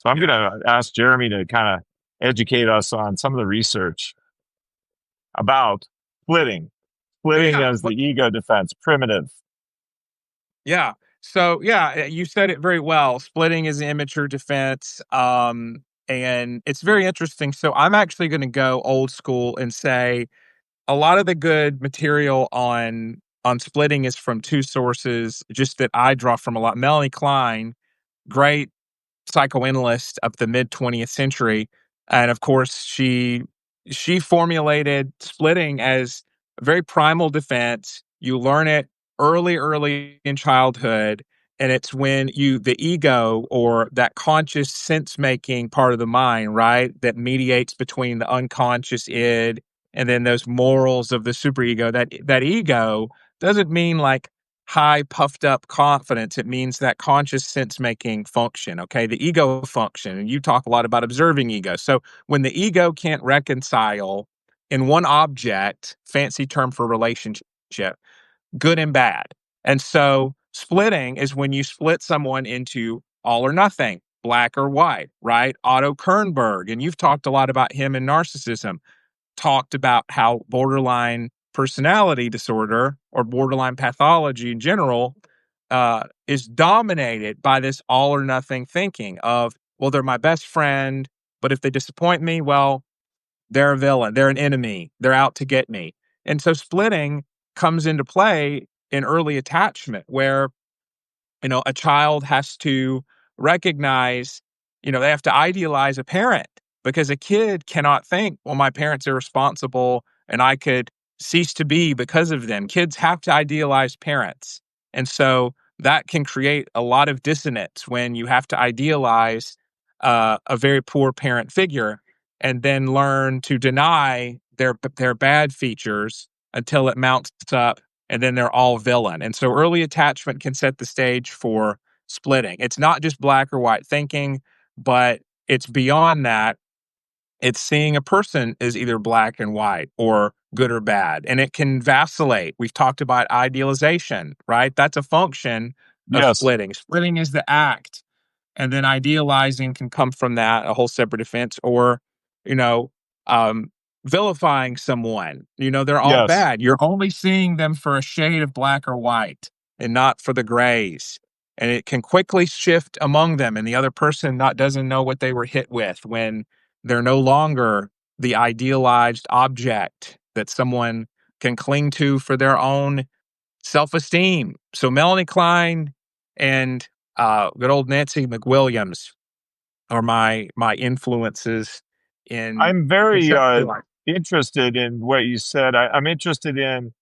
So I'm going to ask Jeremy to kind of educate us on some of the research about splitting, splitting Yeah. as the ego defense, primitive. Yeah. So yeah, you said it very well. Splitting is immature defense. And it's very interesting. So I'm actually going to go old school and say a lot of the good material on splitting is from two sources, just that I draw from a lot. Melanie Klein, great psychoanalyst of the mid 20th century, and of course she formulated splitting as a very primal defense. You learn it early in childhood, and it's when the ego, or that conscious sense making part of the mind, right, that mediates between the unconscious id and then those morals of the superego. That ego doesn't mean like high puffed up confidence. It means that conscious sense making function. Okay. The ego function. And you talk a lot about observing ego. So when the ego can't reconcile in one object, fancy term for relationship, good and bad. And so splitting is when you split someone into all or nothing, black or white, right? Otto Kernberg. And you've talked a lot about him and narcissism, talked about how borderline personality disorder or borderline pathology in general is dominated by this all or nothing thinking of, well, they're my best friend, but if they disappoint me, well, they're a villain, they're an enemy, they're out to get me. And so splitting comes into play in early attachment, where a child has to recognize, they have to idealize a parent, because a kid cannot think, well, my parents are responsible and I could cease to be because of them. Kids have to idealize parents. And so that can create a lot of dissonance when you have to idealize a very poor parent figure and then learn to deny their bad features until it mounts up and then they're all villain. And so early attachment can set the stage for splitting. It's not just black or white thinking, but it's beyond that. It's seeing a person as either black and white or good or bad. And it can vacillate. We've talked about idealization, right? That's a function of Yes, splitting. Splitting is the act, and then idealizing can come from that, a whole separate offense. Or you know um vilifying someone, they're all yes. bad, you're only seeing them for a shade of black or white and not for the grays, and it can quickly shift among them, and the other person not doesn't know what they were hit with when they're no longer the idealized object that someone can cling to for their own self-esteem. So Melanie Klein and good old Nancy McWilliams are my influences in I'm very conceptualizing. interested in what you said. I'm interested in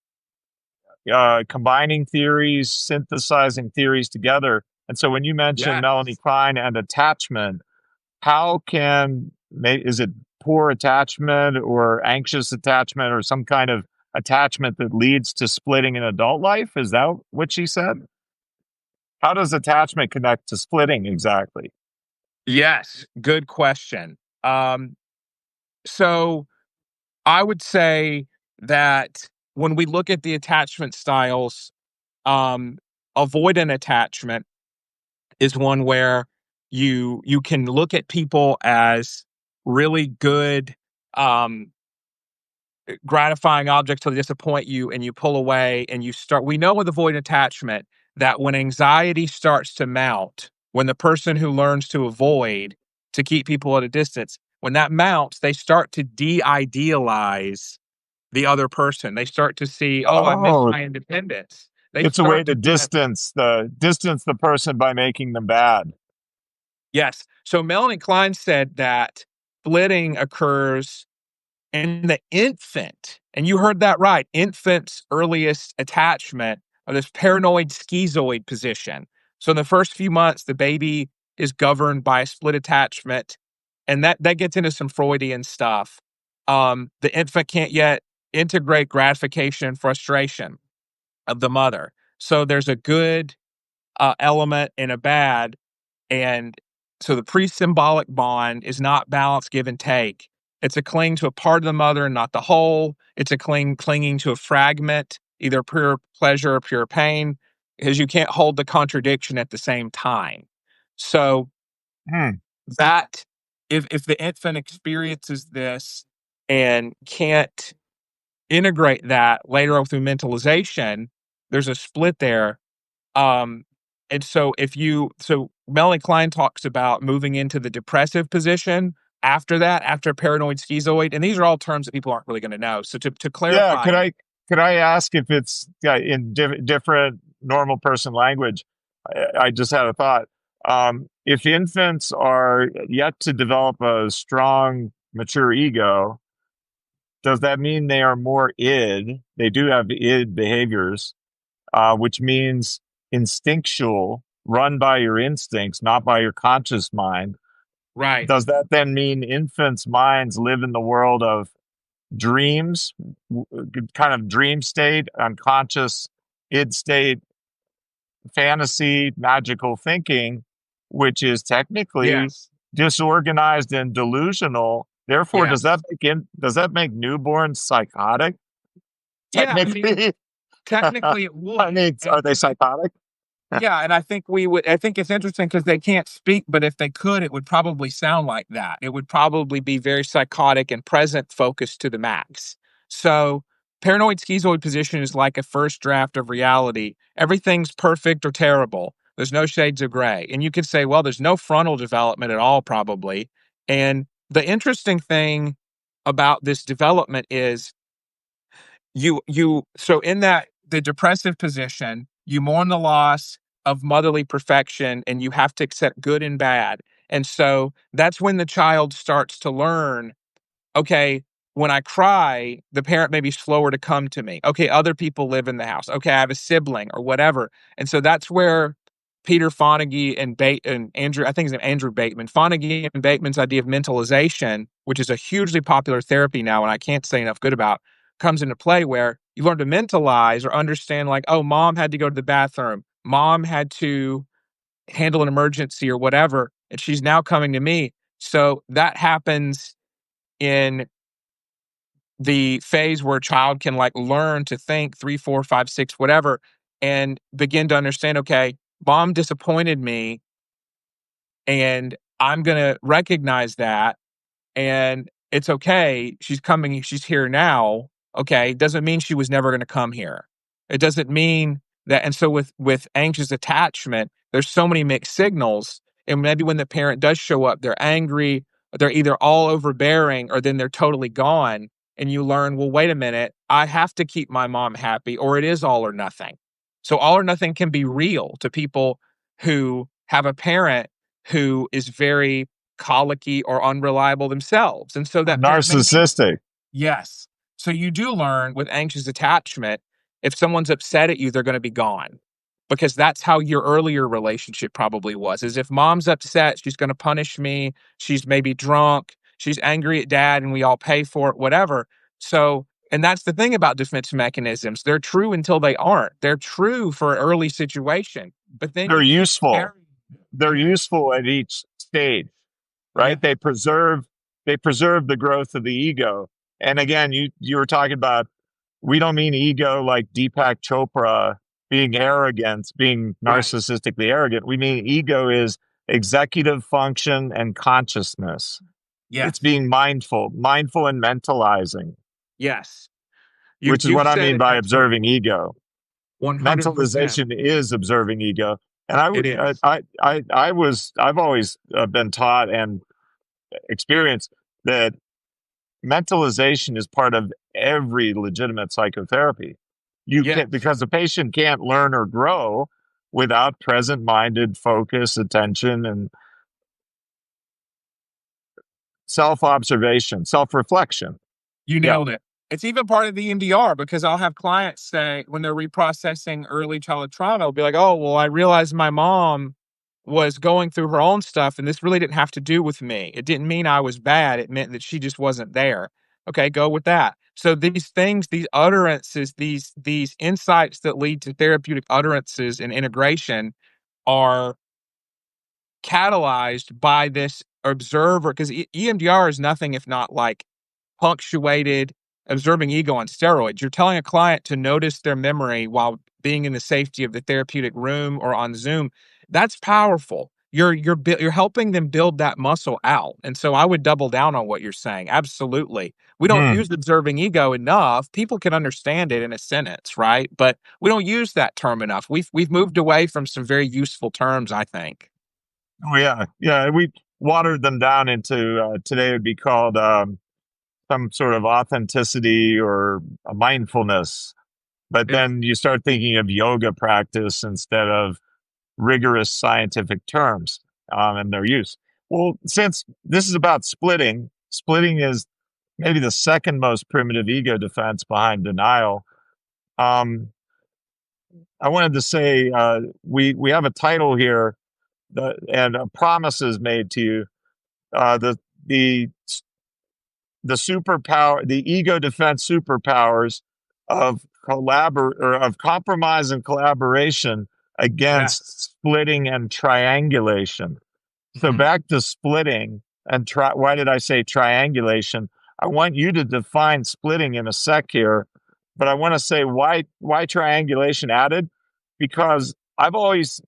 combining theories, synthesizing theories together. And so when you mentioned Yes. Melanie Klein and attachment, how is it poor attachment or anxious attachment or some kind of attachment that leads to splitting in adult life? Is that what she said? How does attachment connect to splitting exactly? Yes. Good question. So I would say that when we look at the attachment styles, um, avoidant attachment is one where you can look at people as really good, um, gratifying objects till they disappoint you, and you pull away and you start. We know with avoidant attachment that when anxiety starts to mount, when the person who learns to avoid, to keep people at a distance, when that mounts, they start to de-idealize the other person. They start to see, oh, I miss Oh, my independence. They it's a way start to to do that. distance the person by making them bad. Yes. So Melanie Klein said that splitting occurs in the infant, and you heard that right, infant's earliest attachment, or this paranoid schizoid position. So in the first few months, the baby is governed by a split attachment, and that gets into some Freudian stuff. The infant can't yet integrate gratification and frustration of the mother. So there's a good element and a bad, and so the pre-symbolic bond is not balance, give and take. It's a cling to a part of the mother and not the whole. It's a clinging to a fragment, either pure pleasure or pure pain, because you can't hold the contradiction at the same time. So Hmm. that if the infant experiences this and can't integrate that later on through mentalization, there's a split there. Um, and so Melanie Klein talks about moving into the depressive position after that, after paranoid schizoid, and these are all terms that people aren't really going to know. So to Yeah, clarify it, could I ask if it's in different normal person language? I just had a thought. If infants are yet to develop a strong, mature ego, does that mean they are more id? They do have id behaviors, which means instinctual, run by your instincts, not by your conscious mind. right? Does that then mean infants' minds live in the world of dreams, kind of dream state, unconscious id state, fantasy, magical thinking, which is technically Yes, disorganized and delusional? Therefore, yes, does that make newborns psychotic? yeah. I mean, Technically, technically it I would, mean, are they psychotic? yeah, and I think we would I think it's interesting because they can't speak, but if they could, it would probably sound like that. It would probably be very psychotic and present focused to the max. So, paranoid schizoid position is like a first draft of reality. Everything's perfect or terrible. There's no shades of gray. And you could say, well, there's no frontal development at all, probably. And the interesting thing about this development is so in that the depressive position, you mourn the loss of motherly perfection and you have to accept good and bad. And so that's when the child starts to learn, okay, when I cry, the parent may be slower to come to me. Okay, other people live in the house. Okay, I have a sibling or whatever. And so that's where Peter Fonagy and Andrew, I think his name Andrew Bateman, Fonagy and Bateman's idea of mentalization, which is a hugely popular therapy now, and I can't say enough good about, comes into play where you learn to mentalize or understand, like, oh, mom had to go to the bathroom, mom had to handle an emergency or whatever, and she's now coming to me. So that happens in the phase where a child can like learn to think 3, 4, 5, 6, whatever, and begin to understand, okay, mom disappointed me and I'm going to recognize that and it's okay. She's coming, she's here now. Okay. Doesn't mean she was never going to come here. It doesn't mean that. And so with anxious attachment, there's so many mixed signals. And maybe when the parent does show up, they're angry, they're either all overbearing or then they're totally gone. And you learn, well, wait a minute, I have to keep my mom happy, or it is all or nothing. So all or nothing can be real to people who have a parent who is very colicky or unreliable themselves. And so Or that parent may be, narcissistic? yes. So you do learn with anxious attachment, if someone's upset at you, they're going to be gone because that's how your earlier relationship probably was. Is if mom's upset, she's going to punish me. She's maybe drunk. She's angry at dad and we all pay for it, whatever. So, and that's the thing about defense mechanisms. They're true until they aren't. They're true for an early situation, but then They're you keep useful. carrying. They're Mhm. useful at each stage, Yeah. right? They preserve the growth of the ego. And again, you were talking about, we don't mean ego like Deepak Chopra being arrogant, being Right. narcissistically arrogant. We mean ego is executive function and consciousness. It's Yes. being mindful and mentalizing, Yes. which is You've what I said mean it by observing absolutely. ego. 100%. Mentalization is observing ego. And I It would, is. I've always been taught and experienced that mentalization is part of every legitimate psychotherapy. You can, Yes. because the patient can't learn or grow without present minded focus, attention, and self observation, self reflection. You Yeah. nailed it. It's even part of the EMDR because I'll have clients say when they're reprocessing early childhood trauma, they'll be like, "Oh, well, I realized my mom was going through her own stuff, and this really didn't have to do with me. It didn't mean I was bad. It meant that she just wasn't there." Okay, go with that. So these things, these utterances, these insights that lead to therapeutic utterances and integration are catalyzed by this observer because EMDR is nothing if not like punctuated observing ego on steroids. You're telling a client to notice their memory while being in the safety of the therapeutic room or on Zoom. That's powerful. you're helping them build that muscle out. And so I would double down on what you're saying. Absolutely. We don't Hmm. use observing ego enough. People can understand it in a sentence, right? But we don't use that term enough. We've moved away from some very useful terms, I think. Oh yeah, yeah. We watered them down into today would be called some sort of authenticity or a mindfulness. But Yeah. then you start thinking of yoga practice instead of rigorous scientific terms and their use. Well, since this is about splitting, splitting is maybe the second most primitive ego defense behind denial. Um, I wanted to say we have a title here and promises made to you. The the superpower, the ego defense superpowers of of compromise and collaboration against Yes. splitting and triangulation. So Mhm. back to splitting and why did I say triangulation? I want you to define splitting in a sec here, but I want to say why triangulation added because I've always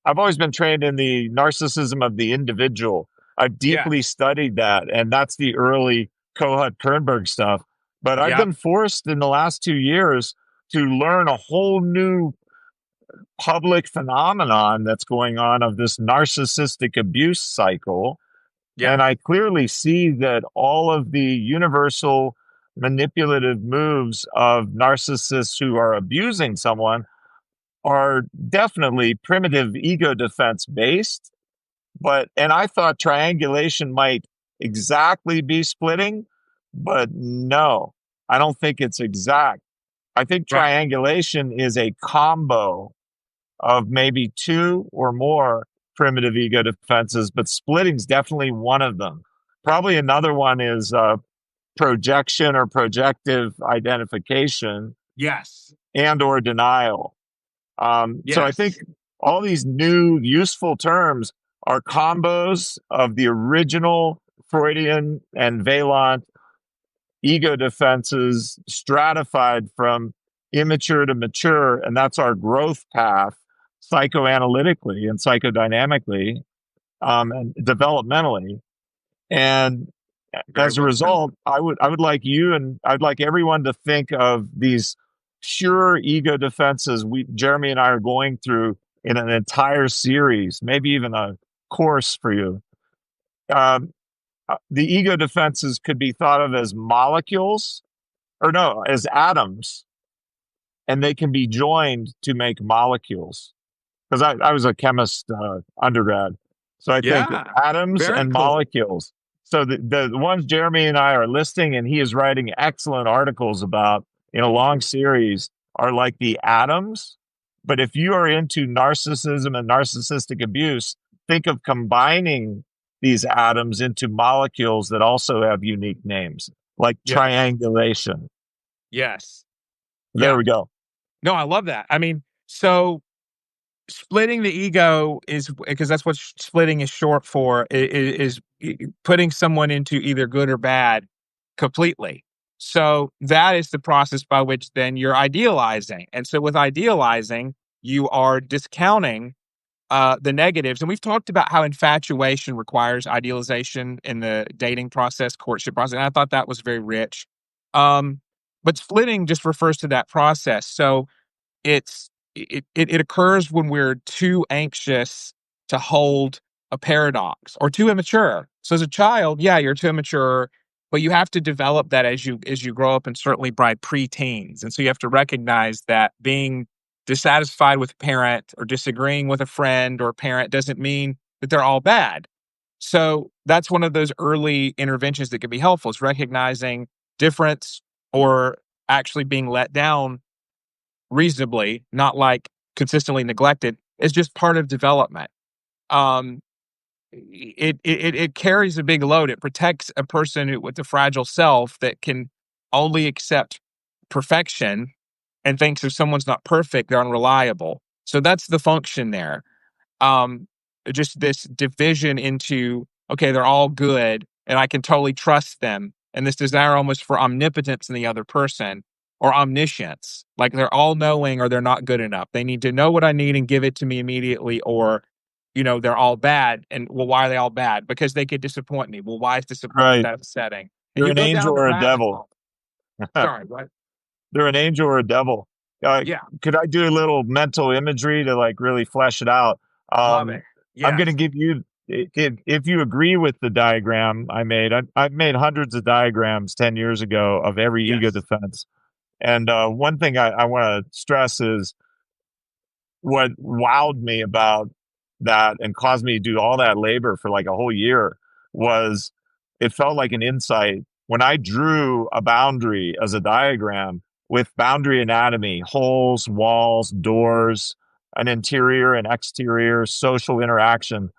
been trained in the narcissism of the individual. I've deeply Yes. studied that, and that's the early Kohut Kernberg stuff. But I've Yep. been forced in the last 2 years to learn a whole new public phenomenon that's going on of this narcissistic abuse cycle. Yeah. And I clearly see that all of the universal manipulative moves of narcissists who are abusing someone are definitely primitive ego defense based. And I thought triangulation might exactly be splitting, but no, I don't think it's exact. I think Right. triangulation is a combo of maybe two or more primitive ego defenses, but splitting's definitely one of them. Probably another one is projection or projective identification Yes. and or denial. So I think Yes. all these new useful terms are combos of the original Freudian and Valent ego defenses stratified from immature to mature. And that's our growth path psychoanalytically and psychodynamically and developmentally. And Very as a well said. result, I would like you and I'd like everyone to think of these pure ego defenses we Jeremy and I are going through in an entire series, maybe even a course for you. Um, the ego defenses could be thought of as molecules, or no, as atoms, and they can be joined to make molecules because I was a chemist undergrad. So I think Yeah. atoms Very and cool. molecules. So the ones Jeremy and I are listing, and he is writing excellent articles about in a long series, are like the atoms. But if you are into narcissism and narcissistic abuse, think of combining these atoms into molecules that also have unique names, like Yes. triangulation. Yes. There Yeah. we go. No, I love that. I mean, so splitting the ego is because that's what splitting is short for, is putting someone into either good or bad completely. So that is the process by which then you're idealizing. And so with idealizing, you are discounting the negatives. And we've talked about how infatuation requires idealization in the dating process, courtship process. And I thought that was very rich. Um, but splitting just refers to that process. So it occurs when we're too anxious to hold a paradox or too immature. So as a child, yeah, you're too immature, but you have to develop that as you grow up and certainly by preteens. And so you have to recognize that being dissatisfied with a parent or disagreeing with a friend or parent doesn't mean that they're all bad. So that's one of those early interventions that can be helpful is recognizing difference or actually being let down reasonably, not like consistently neglected, is just part of development. Um, it carries a big load. It protects a person with a fragile self that can only accept perfection and thinks if someone's not perfect, they're unreliable. So that's the function there. Um, just this division into, okay, they're all good and I can totally trust them. And this desire almost for omnipotence in the other person or omniscience, like they're all knowing or they're not good enough. They need to know what I need and give it to me immediately, or they're all bad. And well, why are they all bad? Because they could disappoint me. Well, why is disappointment Right. that upsetting? And They're you an go angel down the or a rabbit devil. hole. Sorry, what? They're an angel or a devil. Uh, Yeah, could I do a little mental imagery to like really flesh it out? love it. I'm going to Yes, give you, if you agree with the diagram I made, I've made hundreds of diagrams 10 years ago of every ego yes, defense. And one thing I want to stress is what wowed me about that and caused me to do all that labor for like a whole year was it felt like an insight when I drew a boundary as a diagram with boundary anatomy, holes, walls, doors, an interior and exterior, social interaction.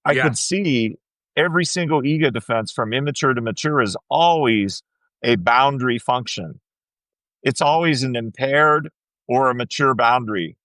I could yes, see every single ego defense from immature to mature is always a boundary function. It's always an impaired or a mature boundary.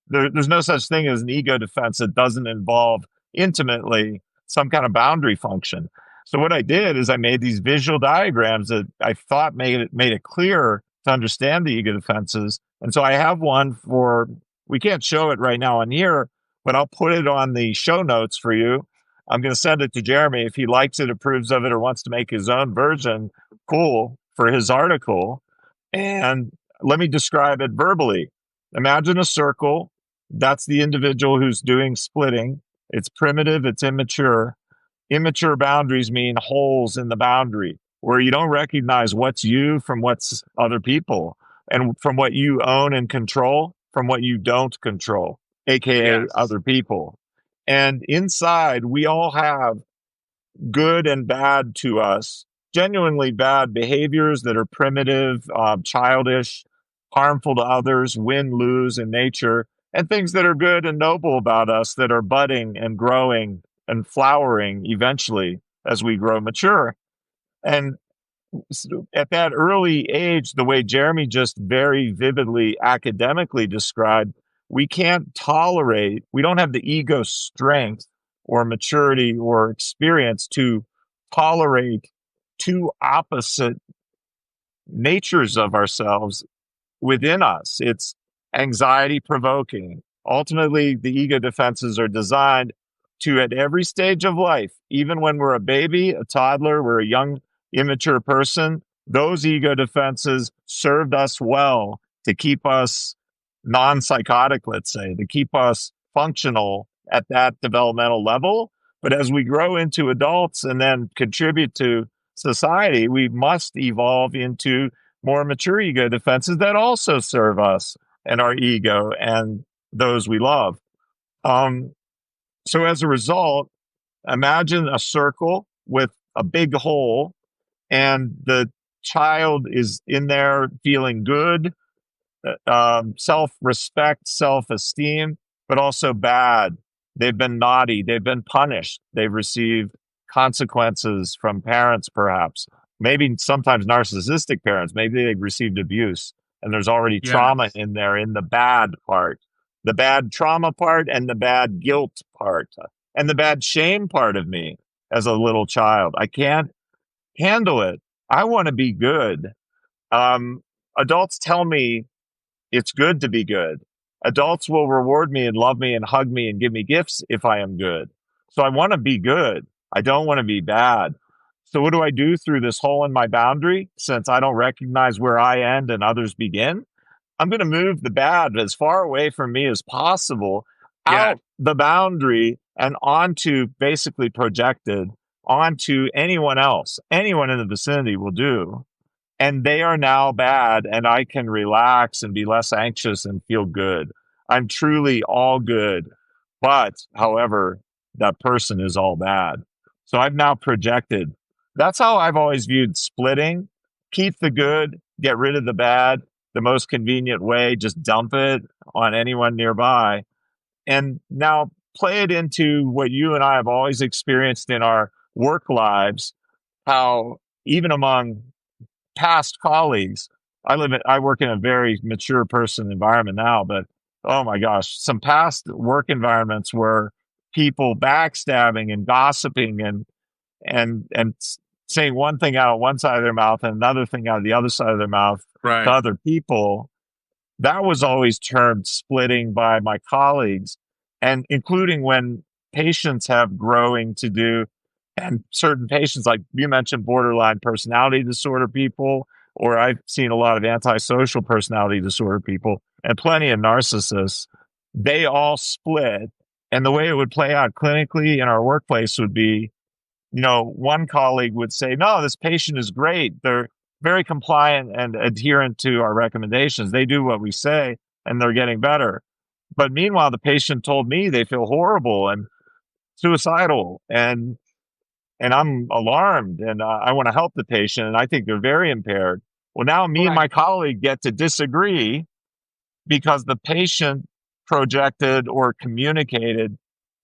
There's no such thing as an ego defense that doesn't involve intimately some kind of boundary function. So what I did is I made these visual diagrams that I thought made it clear to understand the ego defenses. And so I have one for, we can't show it right now on here, but I'll put it on the show notes for you. I'm going to send it to Jeremy. If he likes it, approves of it, or wants to make his own version, cool, for his article. And let me describe it verbally. Imagine a circle. That's the individual who's doing splitting. It's primitive, it's immature. Immature boundaries mean holes in the boundary where you don't recognize what's you from what's other people and from what you own and control from what you don't control, aka yes, other people. And inside, we all have good and bad to us, genuinely bad behaviors that are primitive, childish, harmful to others, win lose in nature, and things that are good and noble about us that are budding and growing and flowering eventually as we grow mature. And at that early age, the way Jeremy just very vividly academically described, we can't tolerate, we don't have the ego strength or maturity or experience to tolerate two opposite natures of ourselves within us. It's anxiety provoking. Ultimately, the ego defenses are designed to, at every stage of life, even when we're a baby, a toddler, we're a young, immature person, those ego defenses served us well to keep us non psychotic, let's say, to keep us functional at that developmental level. But as we grow into adults and then contribute to society, we must evolve into more mature ego defenses that also serve us and our ego and those we love. Um, so as a result, imagine a circle with a big hole, and the child is in there feeling good, self respect, self esteem, but also bad. They've been naughty. They've been punished. They've received consequences from parents, perhaps. Maybe sometimes narcissistic parents. Maybe they've received abuse. And there's already trauma yes, in there in the bad part, the bad trauma part, and the bad guilt part, and the bad shame part of me as a little child. I can't handle it. I want to be good. Um, Adults tell me it's good to be good. Adults will reward me and love me and hug me and give me gifts if I am good. So I want to be good. I don't want to be bad. So what do I do through this hole in my boundary? Since I don't recognize where I end and others begin, I'm going to move the bad as far away from me as possible yes, out the boundary and onto basically projected onto anyone else. Anyone in the vicinity will do, and they are now bad, and I can relax and be less anxious and feel good. I'm truly all good. But however, that person is all bad. So I've now projected. That's how I've always viewed splitting. Keep the good, get rid of the bad. The most convenient way, just dump it on anyone nearby. And now play it into what you and I have always experienced in our work lives, how even among past colleagues. I work in a very mature person environment now, but oh my gosh, some past work environments where people backstabbing and gossiping and saying one thing out of one side of their mouth and another thing out of the other side of their mouth to right. other people. That was always termed splitting by my colleagues, and including when patients have growing to do. And certain patients, like you mentioned, borderline personality disorder people, or I've seen a lot of antisocial personality disorder people and plenty of narcissists, they all split. And the way it would play out clinically in our workplace would be, one colleague would say, no, this patient is great. They're very compliant and adherent to our recommendations. They do what we say and they're getting better. But meanwhile, the patient told me they feel horrible and suicidal, and I'm alarmed, and I want to help the patient, and I think they're very impaired. Well, now me and Right. my colleague get to disagree because the patient projected or communicated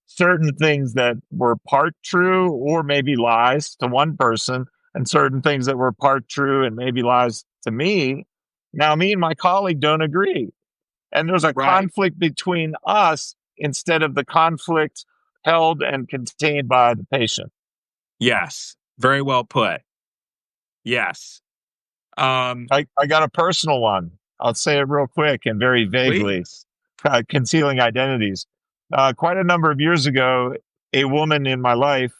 certain things that were part true or maybe lies to one person, and certain things that were part true and maybe lies to me. Now, me and my colleague don't agree. And there's a Right. conflict between us instead of the conflict held and contained by the patient. Yes. Very well put. Yes. Um, I got a personal one. I'll say it real quick and very vaguely, please. concealing identities. Quite a number of years ago, a woman in my life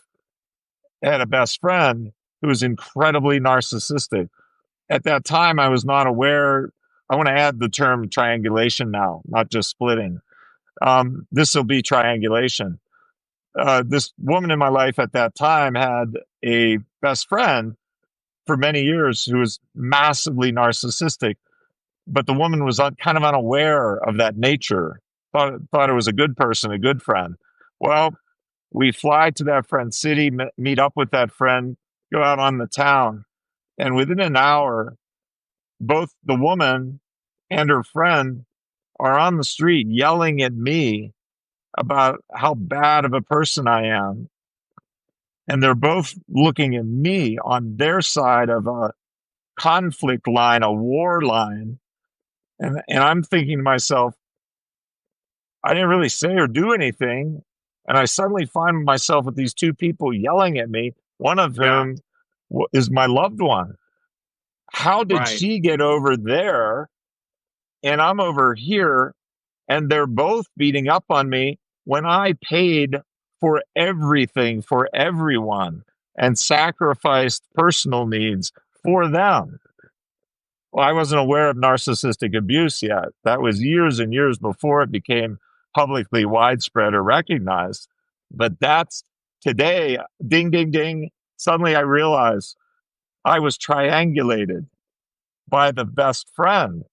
had a best friend who was incredibly narcissistic. At that time, I was not aware. I want to add the term triangulation now, not just splitting. This will be triangulation. This woman in my life at that time had a best friend for many years who was massively narcissistic, but the woman was kind of unaware of that nature. Thought it was a good person, a good friend. Well, we fly to that friend's city, meet up with that friend, go out on the town, and within an hour, both the woman and her friend are on the street yelling at me about how bad of a person I am. And they're both looking at me on their side of a conflict line, a war line. And I'm thinking to myself, I didn't really say or do anything. And I suddenly find myself with these two people yelling at me, one of Yeah. whom is my loved one. How did Right. she get over there? And I'm over here, and they're both beating up on me when I paid for everything for everyone and sacrificed personal needs for them. Well, I wasn't aware of narcissistic abuse yet. That was years and years before it became publicly widespread or recognized. But that's today, ding, ding, ding. Suddenly I realized I was triangulated by the best friend,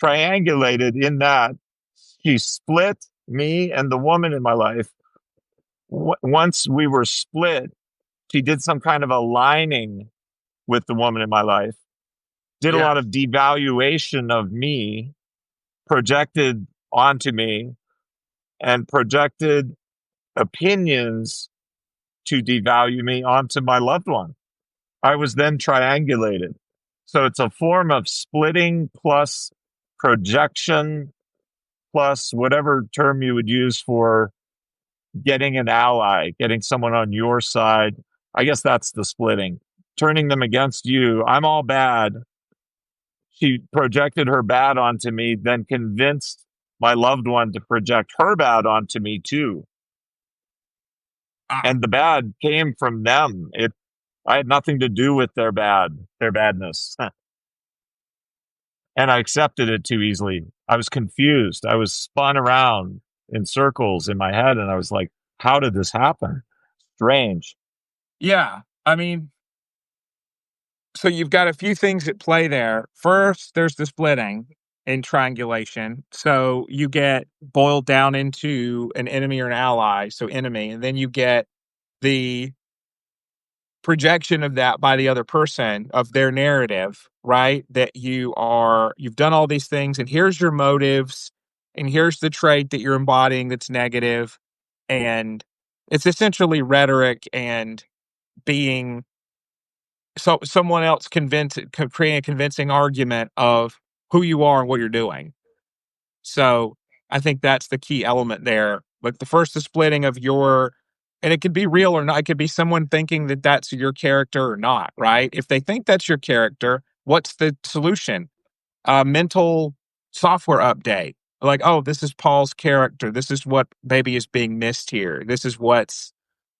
triangulated in that she split me and the woman in my life. Once we were split, she did some kind of aligning with the woman in my life, did a lot Yes. of devaluation of me, projected onto me, and projected opinions to devalue me onto my loved one. I was then triangulated. So it's a form of splitting plus projection plus whatever term you would use for getting an ally, getting someone on your side. I guess that's the splitting, turning them against you. I'm all bad. She projected her bad onto me, then convinced my loved one to project her bad onto me too. Ah, And the bad came from them. I had nothing to do with their badness. And I accepted it too easily. I was confused. I was spun around in circles in my head, and I was like, how did this happen? Strange. yeah. I mean, so you've got a few things at play there. First, there's the splitting in triangulation. So you get boiled down into an enemy or an ally, so enemy, and then you get the projection of that by the other person of their narrative, right? That you've done all these things and here's your motives and here's the trait that you're embodying that's negative, and it's essentially rhetoric and being so someone else creating a convincing argument of who you are and what you're doing. So I think that's the key element there. Like the first, the splitting of your, and it could be real or not. It could be someone thinking that that's your character or not, right? If they think that's your character, what's the solution? Mental software update. Like, oh, this is Paul's character. This is what maybe is being missed here. This is what's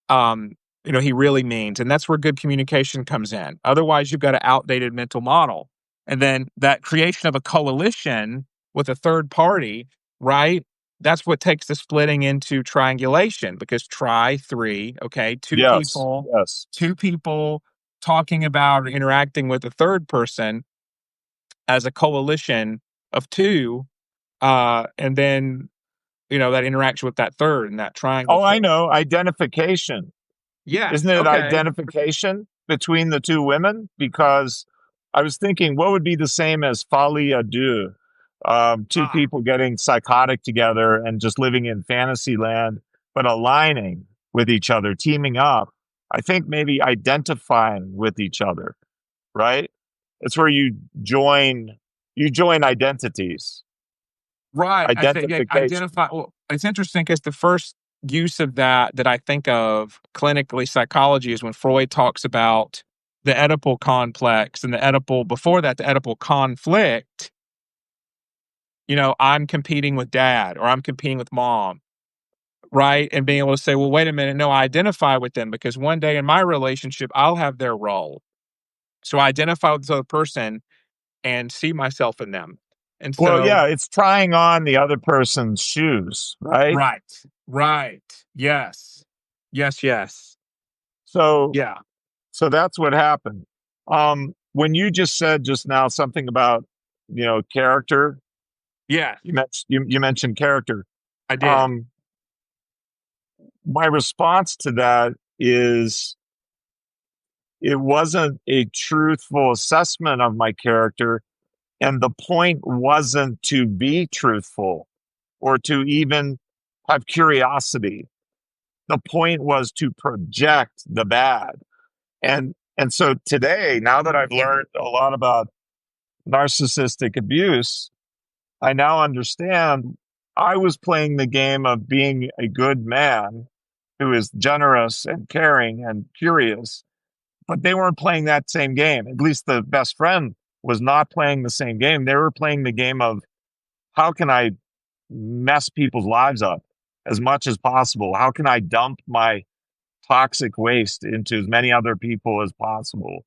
um, he really means. And that's where good communication comes in. Otherwise, you've got an outdated mental model. And then that creation of a coalition with a third party, right? That's what takes the splitting into triangulation because three, okay, Yes, yes. two people talking about or interacting with a third person as a coalition of two, and then, that interaction with that third and that triangle Oh, I form. know. Identification. Isn't Yes. it Okay. identification between the two women? Because I was thinking, what would be the same as folie à deux? Two Ah, people getting psychotic together and just living in fantasy land, but aligning with each other, teaming up. I think maybe identifying with each other, right? It's where you join identities, right. I think, yeah, identification. identify. Well, it's interesting because the first use of that I think of clinically psychology is when Freud talks about the Oedipal complex and the Oedipal, before that, the Oedipal conflict. I'm competing with dad or I'm competing with mom, right? And being able to say, well, wait a minute, no, I identify with them because one day in my relationship, I'll have their role. So I identify with this other person and see myself in them. And Well, so, yeah, it's trying on the other person's shoes, right? right, right. Yes. Yes, yes. So Yeah. So that's what happened. When you just said just now something about, character, Yes, you mentioned character. I did. Um, my response to that is it wasn't a truthful assessment of my character, and the point wasn't to be truthful or to even have curiosity. The point was to project the bad. And so today, now that I've learned a lot about narcissistic abuse, I now understand I was playing the game of being a good man who is generous and caring and curious, but they weren't playing that same game. At least the best friend was not playing the same game. They were playing the game of how can I mess people's lives up as much as possible? How can I dump my toxic waste into as many other people as possible?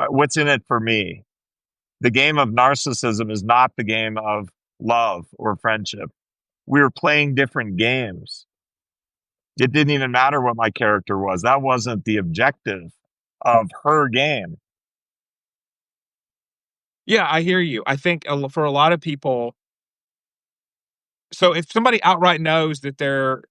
What's in it for me? The game of narcissism is not the game of love or friendship. We were playing different games. It didn't even matter what my character was. That wasn't the objective of her game. Yeah, I hear you. I think for a lot of people, so if somebody outright knows that they're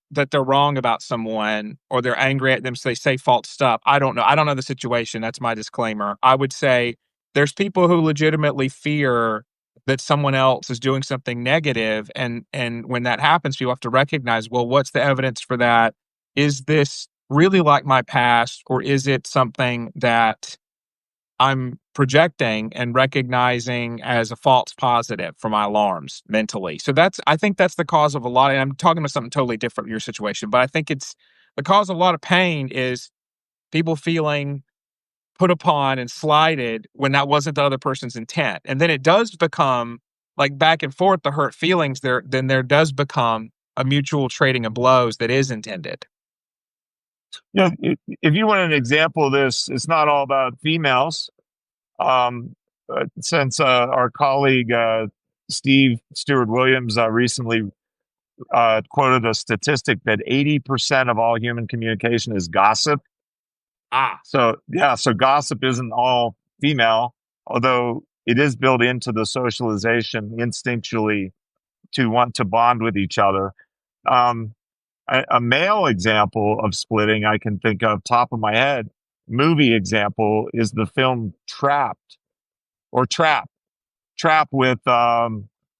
wrong about someone or they're angry at them, so they say false stuff. I don't know. I don't know the situation. That's my disclaimer. I would say there's people who legitimately fear that someone else is doing something negative, and when that happens, you have to recognize, well, what's the evidence for that? Is this really like my past, or is it something that I'm projecting and recognizing as a false positive for my alarms mentally? So I think that's the cause of a lot. And I'm talking about something totally different in your situation, but I think it's the cause of a lot of pain is people feeling put upon and slighted when that wasn't the other person's intent. And then it does become like back and forth, the hurt feelings then there does become a mutual trading of blows that is intended. If you want an example of this, it's not all about females. Um, since our colleague Steve Stewart Williams recently quoted a statistic that 80% of all human communication is gossip. Ah, So, yeah, so gossip isn't all female, although it is built into the socialization instinctually to want to bond with each other. Um, a male example of splitting I can think of, top of my head, movie example is the film Trapped or Trap. Trap with,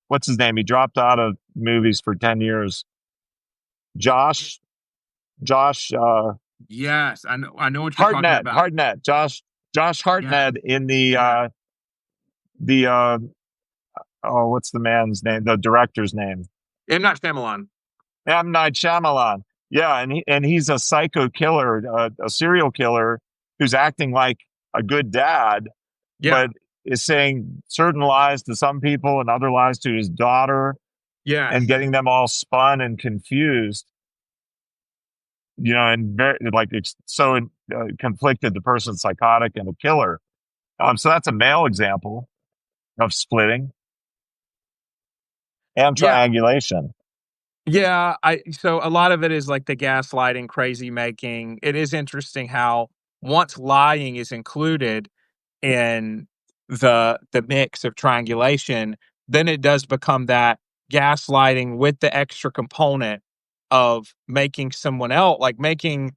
what's his name? He dropped out of movies for 10 years. Josh, Josh, yes. I know what you're talking Hartnett, about. Hartnett, Josh Yeah. Hartnett in Yeah. the oh, what's the man's name? The director's name? M. Night Shyamalan. M. Night Shyamalan. Yeah, and he's a psycho killer, a serial killer who's acting like a good dad, Yeah. but is saying certain lies to some people and other lies to his daughter. and Yes. getting them all spun and confused, and very like it's so conflicted. The person's psychotic and a killer. So that's a male example of splitting and Yeah. triangulation. Yeah, I so a lot of it is like the gaslighting, crazy making. It is interesting how once lying is included in the mix of triangulation, then it does become that gaslighting with the extra component of making someone else like making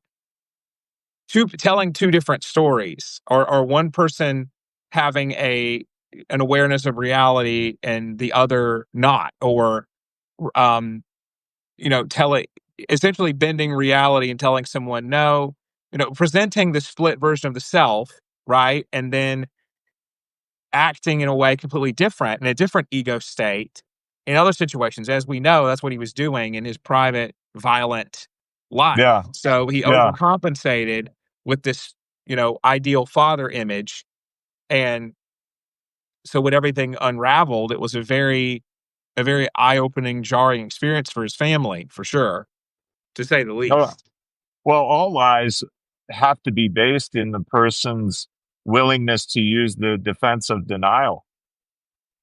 two telling two different stories or one person having an awareness of reality and the other not or um telling essentially bending reality and telling someone no, presenting the split version of the self, right? And then acting in a way completely different in a different ego state in other situations. As we know, that's what he was doing in his private violent life. Yeah, So he yeah. overcompensated with this, ideal father image. And so when everything unraveled, it was a very eye-opening, jarring experience for his family, for sure, to say the No, least. well, all lies have to be based in the person's willingness to use the defense of denial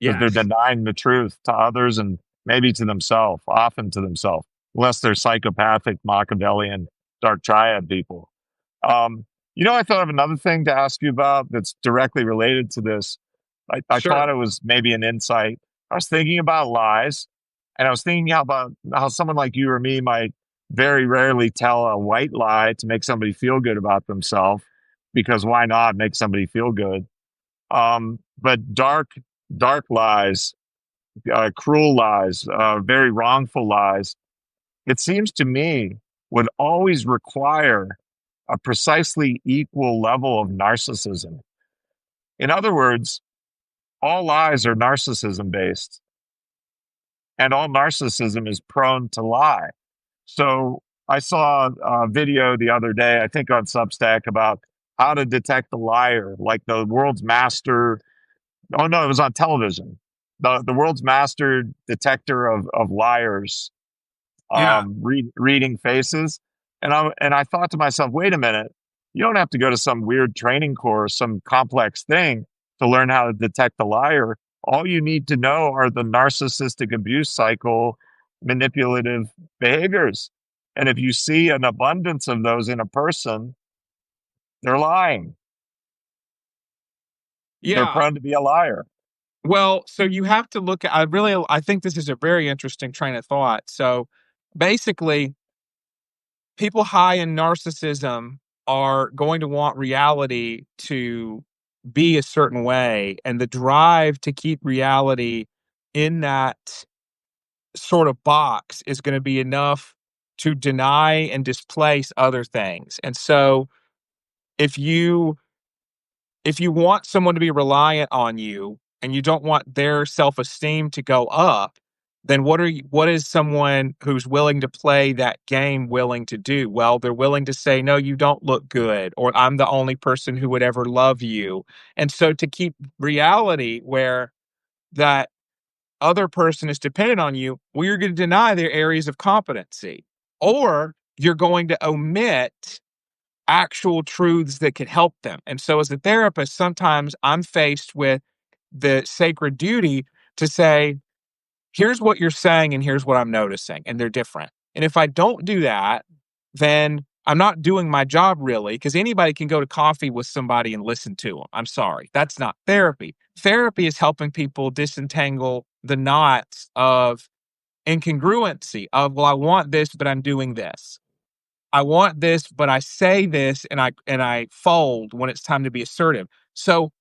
because they're Yes. denying the truth to others and maybe to themselves, often to themselves, unless they're psychopathic, Machiavellian, dark triad people. Um, I thought of another thing to ask you about that's directly related to this. I thought Sure. it was maybe an insight. I was thinking about lies, and I was thinking about how someone like you or me might very rarely tell a white lie to make somebody feel good about themselves, because why not make somebody feel good? But dark lies, cruel lies, very wrongful lies, it seems to me would always require a precisely equal level of narcissism. In other words, all lies are narcissism based, and all narcissism is prone to lie. So I saw a video the other day, I think on Substack, about how to detect a liar, like the world's master. Oh no, it was on television. The world's master detector of liars, Yeah. reading faces. And I thought to myself, wait a minute, you don't have to go to some weird training course, some complex thing to learn how to detect a liar. All you need to know are the narcissistic abuse cycle, manipulative behaviors. And if you see an abundance of those in a person, they're lying. They're Yeah. prone to be a liar. Well, so you have to look at I think this is a very interesting train of thought. So basically, people high in narcissism are going to want reality to be a certain way, and the drive to keep reality in that sort of box is going to be enough to deny and displace other things. And so if you if you want someone to be reliant on you and you don't want their self-esteem to go up, then what is someone who's willing to play that game willing to do? Well, they're willing to say, no, you don't look good, or I'm the only person who would ever love you. And so to keep reality where that other person is dependent on you, well, you're going to deny their areas of competency, or you're going to omit actual truths that could help them. And so, as a therapist, sometimes I'm faced with the sacred duty to say, here's what you're saying, and here's what I'm noticing, and they're different. And if I don't do that, then I'm not doing my job really, because anybody can go to coffee with somebody and listen to them. I'm sorry. That's not therapy. Therapy is helping people disentangle the knots of incongruency of, well, I want this, but I'm doing this. I want this, but I say this and I fold when it's time to be assertive. So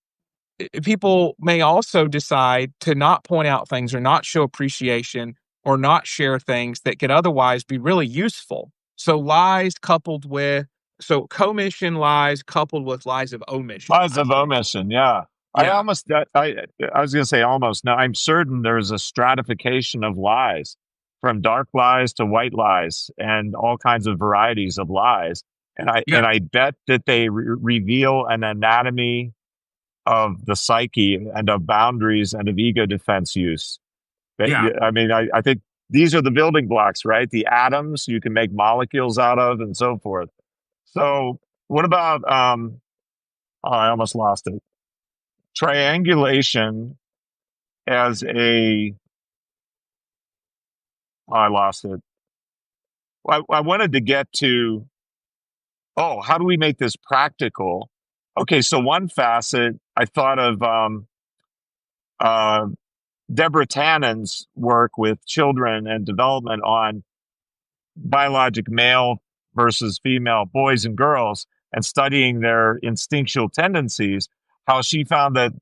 people may also decide to not point out things or not show appreciation or not share things that could otherwise be really useful. So commission lies coupled with lies of omission, Lies I of think. omission, yeah. I Yeah. almost, I was going to say almost. No, I'm certain there's a stratification of lies, from dark lies to white lies, and all kinds of varieties of lies. And I Yeah. and I bet that they reveal an anatomy of the psyche and of boundaries and of ego defense use. But, Yeah. yeah, I mean, I think these are the building blocks, right? The atoms you can make molecules out of and so forth. So what about, oh, I almost lost it. Triangulation as a, oh, I lost it. I wanted to get to, oh, how do we make this practical? Okay, so one facet I thought of uh, Deborah Tannen's work with children and development on biologic male versus female boys and girls and studying their instinctual tendencies, how she found that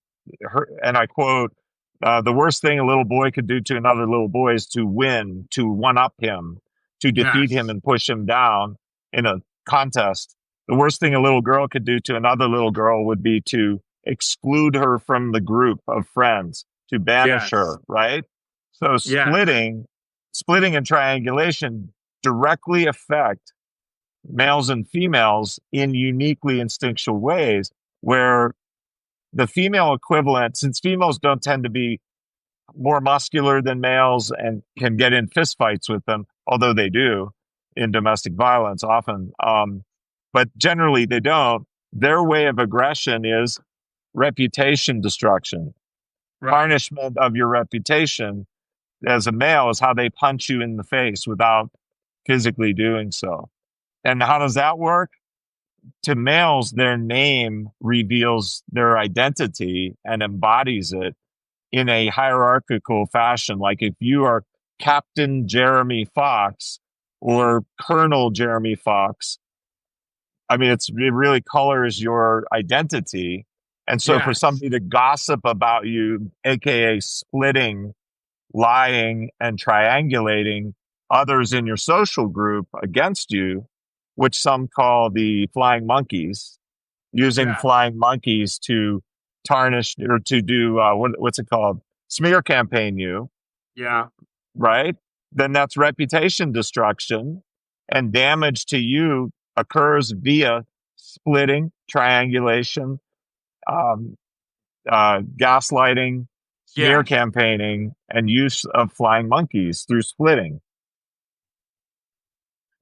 her, and I quote, the worst thing a little boy could do to another little boy is to win, to one up him, to defeat him Yes. and push him down in a contest. The worst thing a little girl could do to another little girl would be to exclude her from the group of friends, to banish Yes. her, right? So Yes. splitting and triangulation directly affect males and females in uniquely instinctual ways where the female equivalent, since females don't tend to be more muscular than males and can get in fistfights with them, although they do in domestic violence often, but generally they don't. Their way of aggression is reputation destruction, Right. tarnishment of your reputation as a male is how they punch you in the face without physically doing so. And how does that work? To males, their name reveals their identity and embodies it in a hierarchical fashion. Like if you are Captain Jeremy Fox or Colonel Jeremy Fox, I mean, it really colors your identity. And so for Yes. somebody to gossip about you, AKA splitting, lying, and triangulating others in your social group against you, which some call the flying monkeys, using Yes. flying monkeys to tarnish or to do what's it called? Smear campaign you, Yeah. right? Then that's reputation destruction and damage to you occurs via splitting, triangulation, um, gaslighting, smear Yes. campaigning, and use of flying monkeys through splitting.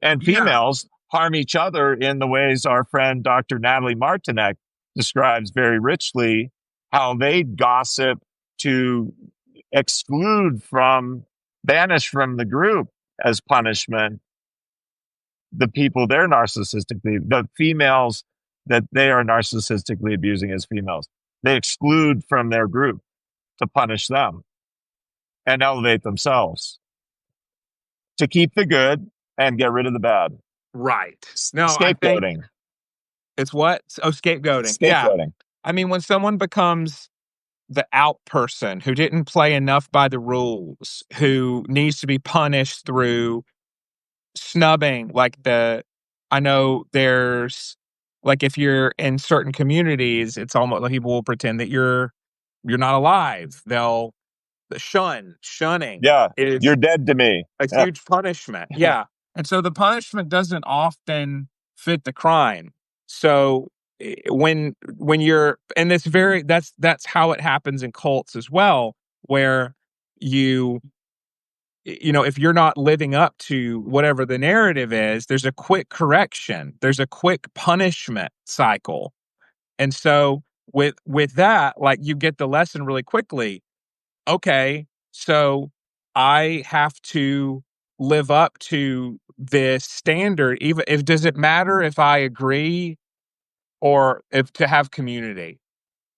And Yeah. females harm each other in the ways our friend Dr. Natalie Martinek describes very richly how they gossip to exclude from, banish from the group as punishment the people they're narcissistically, the females that they are narcissistically abusing as females. They exclude from their group to punish them and elevate themselves to keep the good and get rid of the bad. Right. No, I think Scapegoating. it's what? Oh, scapegoating. Yeah. Scapegoating. I mean, when someone becomes the out person who didn't play enough by the rules, who needs to be punished through snubbing, I know there's like if you're in certain communities, it's almost like people will pretend that you're not alive. They'll shunning Yeah, is you're dead to me. a Yeah. huge punishment. Yeah. And so the punishment doesn't often fit the crime. So when you're and it's very that's how it happens in cults as well, where you if you're not living up to whatever the narrative is, there's a quick correction. There's a quick punishment cycle. And so with that, like you get the lesson really quickly. Okay, so I have to live up to this standard, even if does it matter if I agree or if to have community?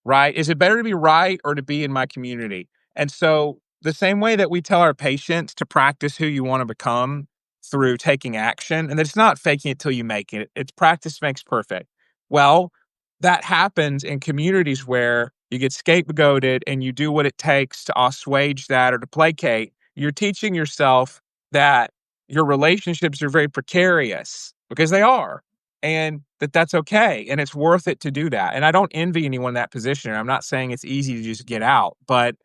Right? Is it better to be right or to be in my community? And so, the same way that we tell our patients to practice who you want to become through taking action, and it's not faking it till you make it, it's practice makes perfect. Well, that happens in communities where you get scapegoated and you do what it takes to assuage that or to placate. You're teaching yourself that your relationships are very precarious because they are and that's okay, and it's worth it to do that, and I don't envy anyone in that position, I'm not saying it's easy to just get out, but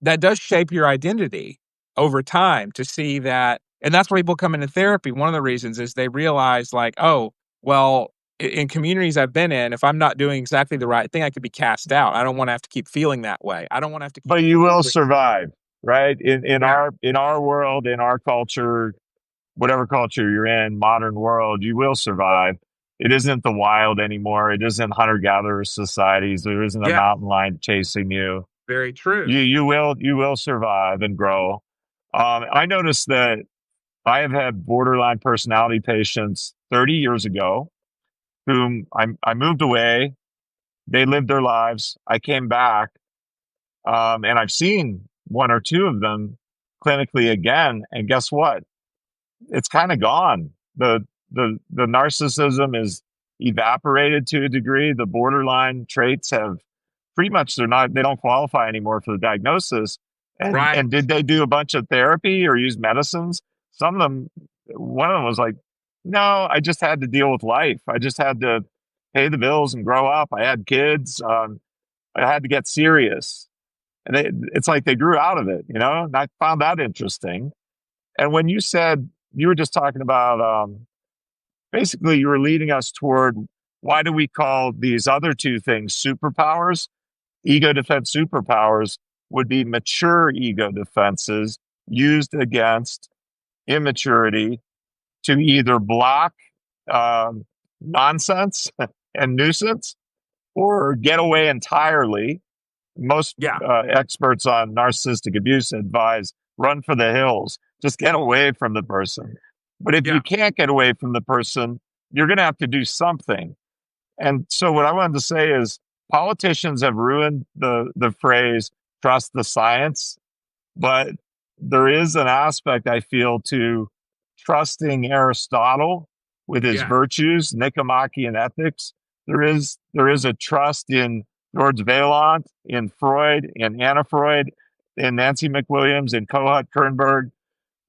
that does shape your identity over time to see that and that's why people come into therapy, one of the reasons is they realize like, "Oh, well, in communities I've been in, if I'm not doing exactly the right thing, I could be cast out, I don't wanna have to keep feeling that way, I don't wanna have to keep But you will proving." survive. right? In Yeah. our world, in our culture, whatever culture you're in, modern world, you will survive. It isn't the wild anymore. It isn't hunter gatherer societies. There isn't a Yeah. mountain lion chasing you. Very true. You will survive and grow. I noticed that I have had borderline personality patients 30 years ago whom I moved away. They lived their lives. I came back, and I've seen one or two of them clinically again. And guess what? It's kind of gone. The narcissism is evaporated to a degree. The borderline traits have pretty much they don't qualify anymore for the diagnosis. And Right. did they do a bunch of therapy or use medicines? Some of them, one of them was like, no, I just had to deal with life. I just had to pay the bills and grow up. I had kids. I had to get serious. And it's like they grew out of it, and I found that interesting. And when you were just talking about, basically, you were leading us toward why do we call these other two things superpowers? Ego defense superpowers would be mature ego defenses used against immaturity to either block um, nonsense and nuisance or get away entirely. Most Yeah. experts on narcissistic abuse advise run for the hills, just get away from the person. But if you Yeah. can't get away from the person, you're going to have to do something. And so, what I wanted to say is, politicians have ruined the phrase "trust the science," but there is an aspect I feel to trusting Aristotle with his Yeah. virtues, Nicomachean ethics. There is a trust in George Vaillant, in Freud, in Anna Freud, in Nancy McWilliams, in Kohut Kernberg,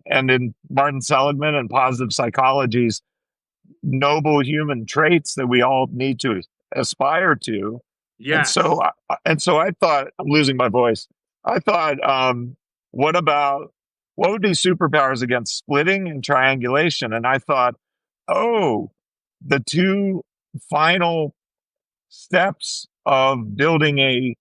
and in Martin Seligman and positive psychology's noble human traits that we all need to aspire to. And so, Yes. I thought, I'm losing my voice. I thought, what about what would be superpowers against splitting and triangulation? And I thought, oh, the two final steps of building a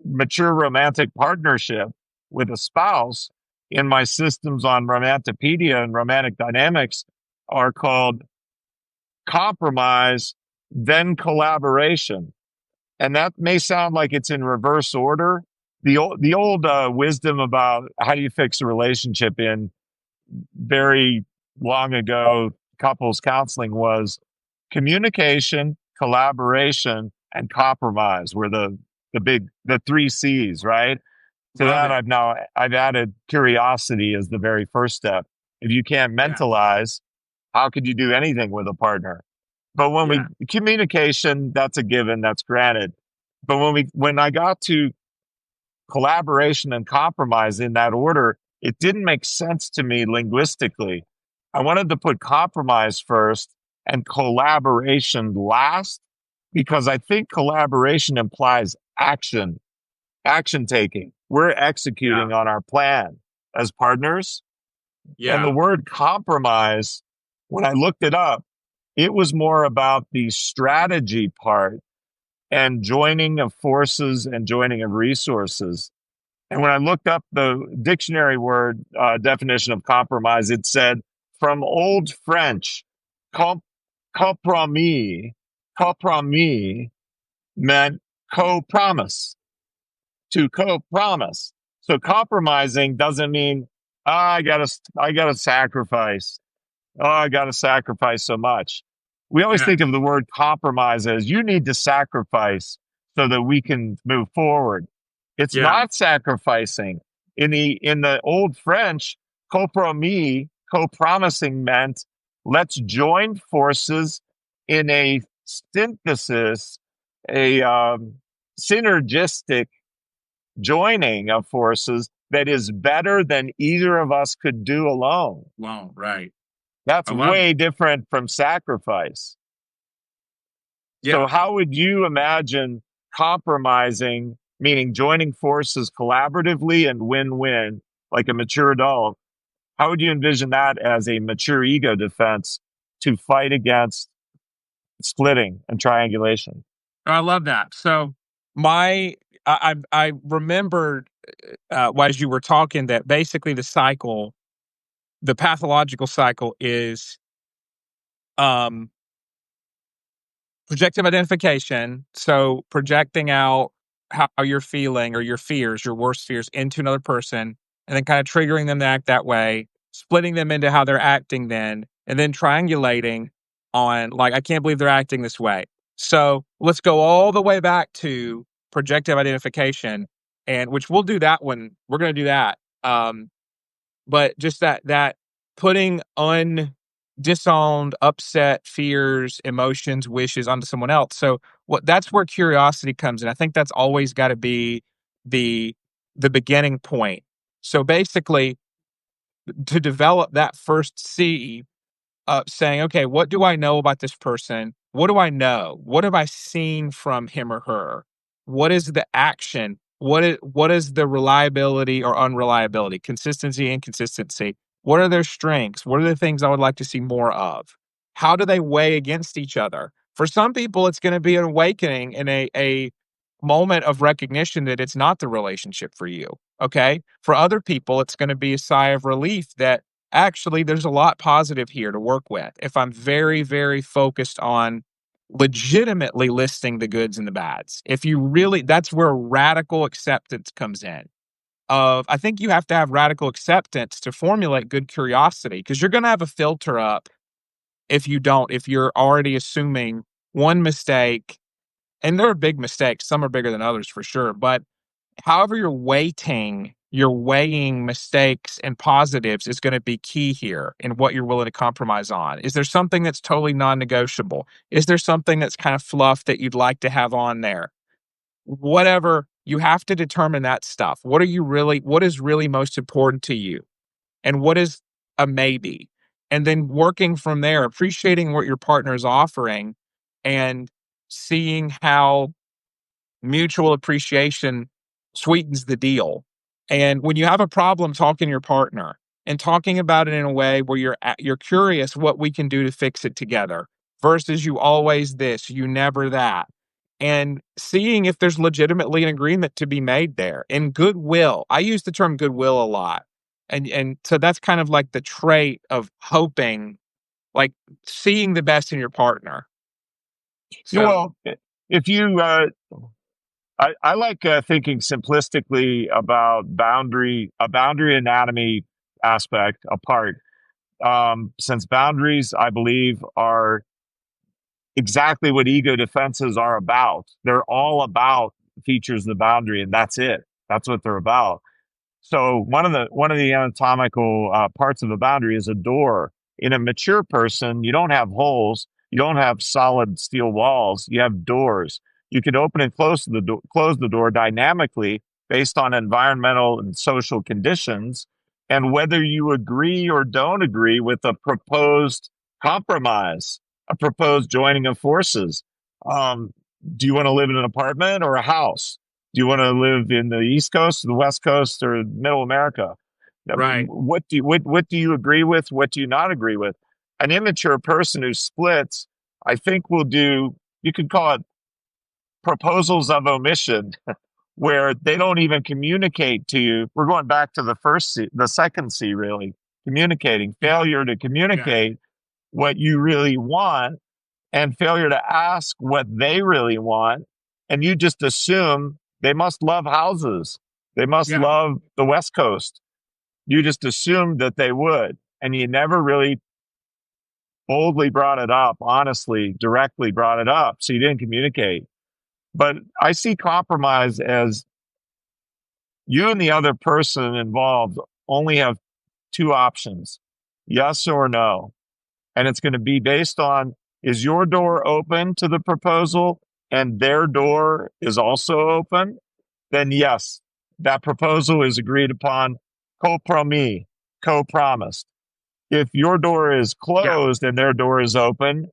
mature romantic partnership with a spouse in my systems on Romantipedia and romantic dynamics are called compromise, then collaboration. And that may sound like it's in reverse order. The old wisdom about how do you fix a relationship in very long ago couples counseling was communication, collaboration, and compromise were the three C's, right? To Love that, it. I've added curiosity as the very first step. If you can't Yeah. mentalize, how could you do anything with a partner? But when we Yeah. communication, that's a given, that's granted. But when I got to collaboration and compromise in that order, it didn't make sense to me linguistically. I wanted to put compromise first and collaboration last because I think collaboration implies action taking. We're Yeah. executing on our plan as partners. And the Yeah. word compromise, when I looked it up, it was more about the strategy part and joining of forces and joining of resources. And when I looked up the dictionary word definition of compromise, it said from Old French, comp- compromis, compromis meant co-promise, to co-promise. So compromising doesn't mean I gotta sacrifice. Oh, I got to sacrifice so much. We always Yeah. think of the word compromise as you need to sacrifice so that we can move forward. It's Yeah. not sacrificing. In the old French, compromis, co-promising meant let's join forces in a synthesis, a synergistic joining of forces that is better than either of us could do alone. Well, right. That's I love it. way different from sacrifice. So, Yeah. how would you imagine compromising, meaning joining forces collaboratively and win win, like a mature adult? How would you envision that as a mature ego defense to fight against splitting and triangulation? I love that. So my I remembered as you were talking, that basically the pathological cycle is um, projective identification. So projecting out how you're feeling or your fears, your worst fears into another person, and then kind of triggering them to act that way, splitting them into how they're acting then, and then triangulating on like, I can't believe they're acting this way. So let's go all the way back to projective identification, and which we'll do that one. We're going to do that. But just that putting disowned, upset fears, emotions, wishes onto someone else. So that's where curiosity comes in. I think that's always got to be the the beginning point. So basically, to develop that first C, saying, okay, what do I know about this person? What do I know? What have I seen from him or her? What is the action? What is the reliability or unreliability, consistency, inconsistency? What are their strengths? What are the things I would like to see more of? How do they weigh against each other? For some people, it's going to be an awakening and a moment of recognition that it's not the relationship for you. Okay. For other people, it's going to be a sigh of relief that actually there's a lot positive here to work with. If I'm very, very focused on legitimately listing the goods and the bads, if you really, that's where radical acceptance comes in. I think you have to have radical acceptance to formulate good curiosity because you're going to have a filter up if you're already assuming one mistake, and there are big mistakes, some are bigger than others for sure, but however you're weighing mistakes and positives is going to be key here in what you're willing to compromise on. Is there something that's totally non-negotiable? Is there something that's kind of fluff that you'd like to have on there? Whatever, you have to determine that stuff. What is really most important to you? And what is a maybe? And then working from there, appreciating what your partner is offering and seeing how mutual appreciation sweetens the deal. And when you have a problem, talking to your partner and talking about it in a way where you're curious what we can do to fix it together versus you always this, you never that. And seeing if there's legitimately an agreement to be made there and goodwill. I use the term goodwill a lot. And so that's kind of like the trait of hoping, like seeing the best in your partner. Yeah, So well, if you, I like thinking simplistically about a boundary anatomy aspect apart. Since boundaries, I believe, are exactly what ego defenses are about. They're all about features of the boundary, and that's it. That's what they're about. So one of the anatomical parts of a boundary is a door. In a mature person, you don't have holes, you don't have solid steel walls, you have doors. You can open and close the door dynamically based on environmental and social conditions, and whether you agree or don't agree with a proposed compromise, a proposed joining of forces. Um, do you want to live in an apartment or a house? Do you want to live in the East Coast, the West Coast, or Middle America? right. What do you agree with? What do you not agree with? An immature person who splits, I think, will do. You could call it proposals of omission, where they don't even communicate to you. We're going back to the first C, the second C, really communicating. Failure to Yeah. communicate what you really want and failure to ask what they really want. And you just assume they must love houses. They must Yeah. love the West Coast. You just assumed that they would. And you never really boldly brought it up, honestly, directly brought it up. So you didn't communicate. But I see compromise as you and the other person involved only have two options, yes or no. And it's going to be based on, is your door open to the proposal and their door is also open? Then yes, that proposal is agreed upon, compromis, co-promised. If your door is Yeah. closed and their door is open,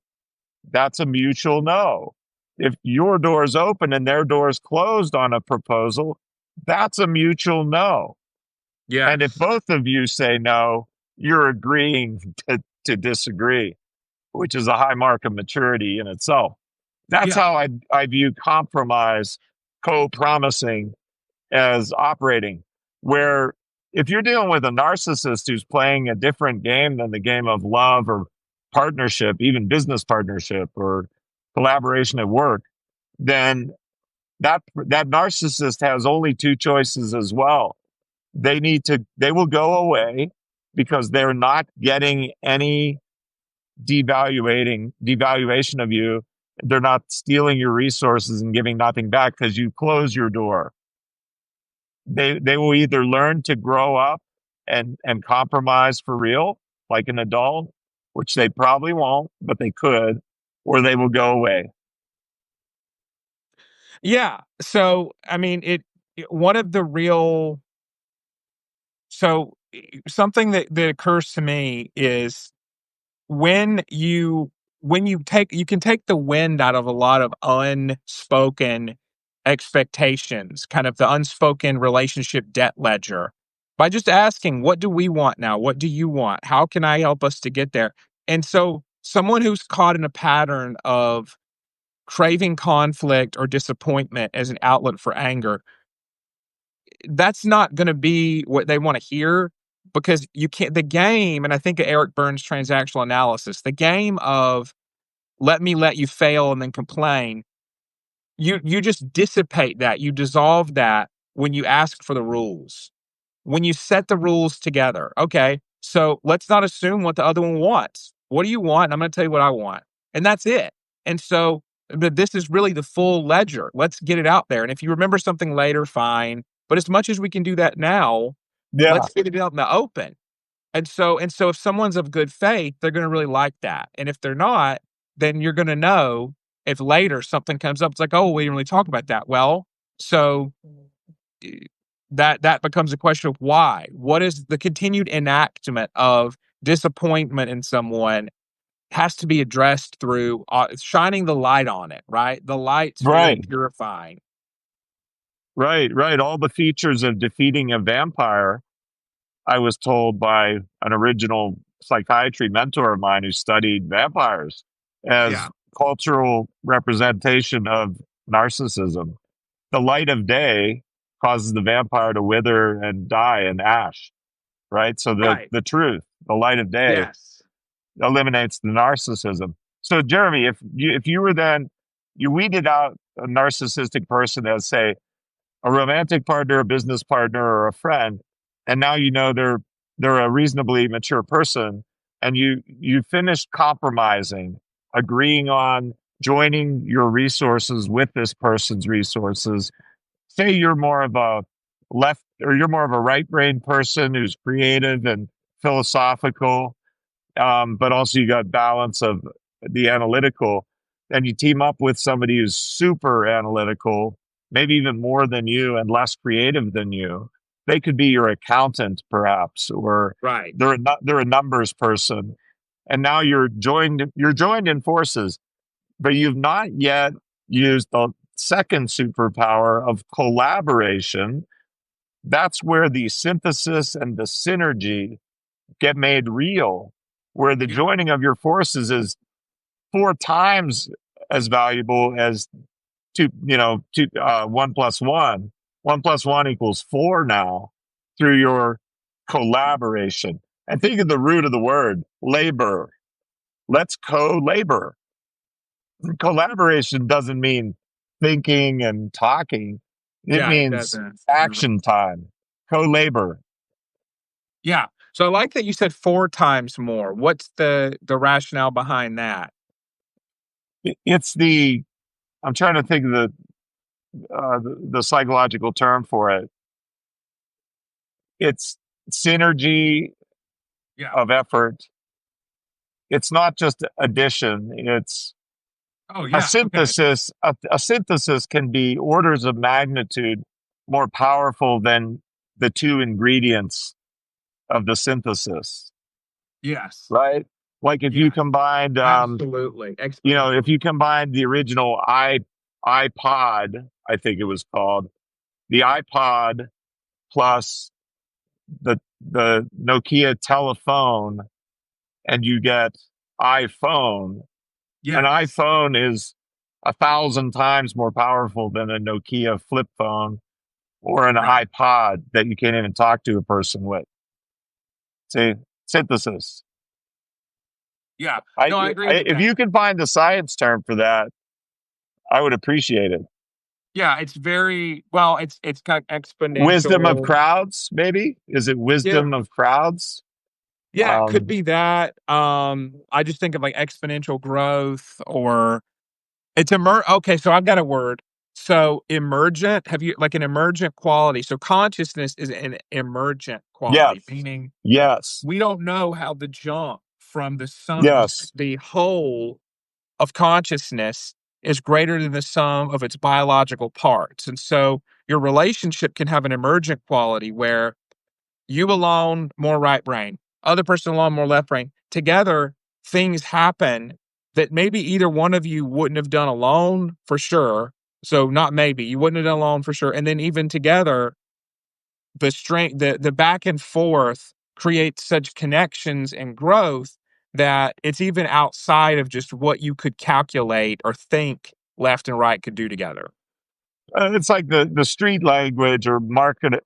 that's a mutual no. If your door is open and their door is closed on a proposal, that's a mutual no. And if Yes. both of you say no, you're agreeing to disagree, which is a high mark of maturity in itself. That's Yeah. how I view compromise, co promising, as operating. Where if you're dealing with a narcissist who's playing a different game than the game of love or partnership, even business partnership or collaboration at work, then that narcissist has only two choices as well. They will go away because they're not getting any devaluation of you. They're not stealing your resources and giving nothing back because you close your door. They will either learn to grow up and compromise for real, like an adult, which they probably won't, but they could, or they will go away. Yeah. So, I mean, one of the real, so something that occurs to me is when you you can take the wind out of a lot of unspoken expectations, kind of the unspoken relationship debt ledger, by just asking, what do we want now? What do you want? How can I help us to get there? And so someone who's caught in a pattern of craving conflict or disappointment as an outlet for anger, that's not going to be what they want to hear, because you can't, the game, and I think of Eric Burns' transactional analysis, the game of let me let you fail and then complain, you just dissipate that, you dissolve that when you ask for the rules. When you set the rules together, okay, so let's not assume what the other one wants. What do you want? I'm going to tell you what I want. And that's it. And so, but this is really the full ledger. Let's get it out there. And if you remember something later, fine. But as much as we can do that now, Yeah, let's get it out in the open. And so if someone's of good faith, they're going to really like that. And if they're not, then you're going to know if later something comes up, it's like, oh, we didn't really talk about that. Well, so that becomes a question of why. What is the continued enactment of disappointment in someone has to be addressed through shining the light on it, right? The light's really right, purifying. right. All the features of defeating a vampire, I was told by an original psychiatry mentor of mine who studied vampires as Yeah. cultural representation of narcissism. The light of day causes the vampire to wither and die in ash, right? So Right. the truth, the light of day Yes. eliminates the narcissism. So Jeremy, if you were then you weeded out a narcissistic person as say a romantic partner, a business partner, or a friend, and now you know they're a reasonably mature person, and you finish compromising, agreeing on joining your resources with this person's resources. Say you're more of a left or you're more of a right brain person who's creative and philosophical, but also you got balance of the analytical. And you team up with somebody who's super analytical, maybe even more than you and less creative than you. They could be your accountant, perhaps, or Right. they're a numbers person. And now you're joined in forces, but you've not yet used the second superpower of collaboration. That's where the synthesis and the synergy get made real, where the Yeah. joining of your forces is four times as valuable as one plus one. One plus one equals four now through your collaboration. And think of the root of the word labor. Let's co labor. Collaboration doesn't mean thinking and talking, it Yeah. It means doesn't. You're right. action time, co labor. Yeah. So I like that you said 4 times more. What's the rationale behind that? It's I'm trying to think of the psychological term for it. It's synergy Yeah. of effort. It's not just addition. It's Oh, a yeah. Okay. synthesis. A synthesis can be orders of magnitude more powerful than the two ingredients of the synthesis, Yes. right? Like if you Yes. combined, Absolutely. if Exponentially. you combined the original iPod, I think it was called, the iPod plus the Nokia telephone, and you get iPhone. An Yes. iPhone is 1,000 times more powerful than a Nokia flip phone, or in a Right. high pod that you can't even talk to a person with. See, synthesis. Yeah. I, No, I agree with if that. you can find the science term for that, I would appreciate it. Yeah, it's very well, it's kind of Wisdom of exponential. crowds, maybe? Is it Yeah. wisdom of crowds? Yeah, it could Um, be that. I just think of like exponential growth or it's okay, so I've got a word. So emergent, have you like an emergent quality. So consciousness is an emergent yes, quality, meaning yes, we don't know how the jump from yes. the whole of consciousness is greater than the sum of its biological parts. And so your relationship can have an emergent quality where you alone, more right brain, other person alone, more left brain. Together, things happen that maybe either one of you wouldn't have done alone for sure. So not maybe, you wouldn't have done alone for sure. And then even together, the strength, the back and forth creates such connections and growth that it's even outside of just what you could calculate or think left and right could do together. It's like the street language or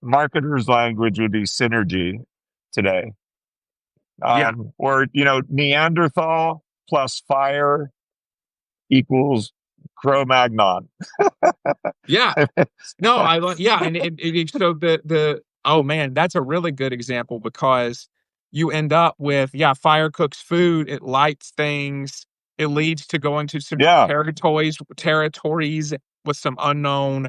marketers language would be synergy today. Yeah. Or, Neanderthal plus fire equals Cro-Magnon. Yeah. No, I love yeah, and so the oh man, that's a really good example because you end up with yeah, fire cooks food, it lights things, it leads to going to some Yeah. territories with some unknown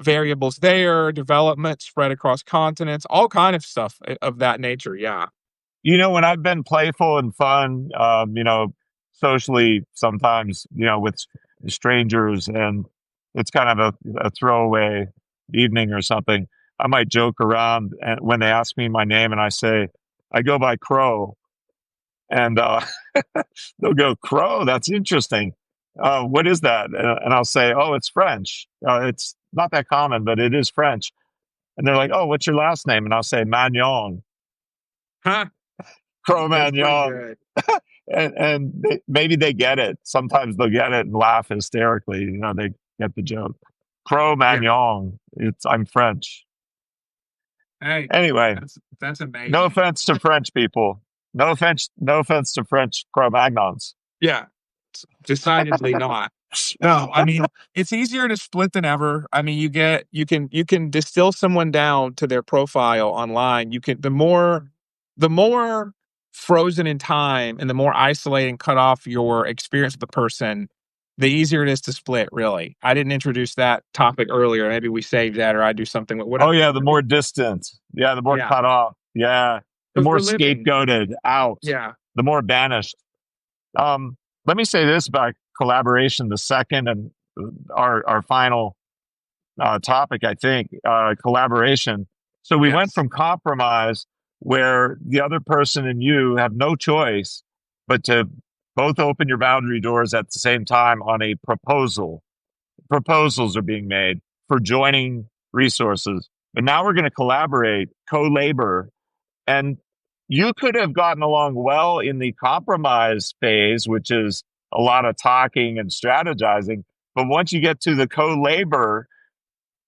variables there, development spread across continents, all kind of stuff of that nature. Yeah. When I've been playful and fun, socially sometimes, with strangers, and it's kind of a throwaway evening or something, I might joke around and when they ask me my name and I say, I go by Crow. And they'll go, Crow, that's interesting. What is that? And I'll say, oh, it's French. It's not that common, but it is French. And they're like, oh, what's your last name? And I'll say, Magnon, Huh? Cro That's pretty Magnon. good. And maybe they get it. Sometimes they'll get it and laugh hysterically. They get the joke. Cro Yeah. Magnon. I'm French. Hey, Anyway, that's no amazing. offense to French people. No offense. No offense to French Cro Magnons. Yeah. Decidedly not. No, I mean, it's easier to split than ever. I mean, you can distill someone down to their profile online. You can the more frozen in time and the more isolated and cut off your experience with the person, the easier it is to split, really. I didn't introduce that topic earlier. Maybe we save that or I do something with Oh whatever. yeah, the more distant. Yeah, the more Yeah. cut off. Yeah, the Because more we're living. scapegoated out. Yeah. The more banished. Let me say this about collaboration. The second and our final topic, I think, collaboration. So we went Yes. from compromise, where the other person and you have no choice but to both open your boundary doors at the same time on a proposal. Proposals are being made for joining resources. But now we're going to collaborate, co labor. And you could have gotten along well in the compromise phase, which is a lot of talking and strategizing. But once you get to the co labor,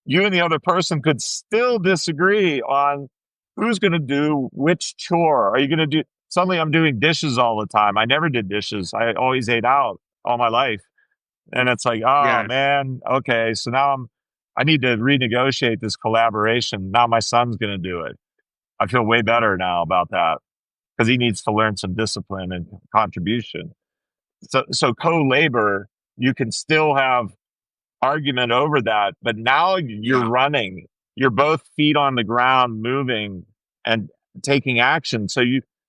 you and the other person could still disagree on who's going to do which chore. Are you going to do? Suddenly, I'm doing dishes all the time. I never did dishes. I always ate out all my life, and it's like, oh Yes. man, okay. So now I need to renegotiate this collaboration. Now my son's going to do it. I feel way better now about that because he needs to learn some discipline and contribution. So co-labor, you can still have argument over that, but now you're Yeah. running. You're both feet on the ground, moving and taking action.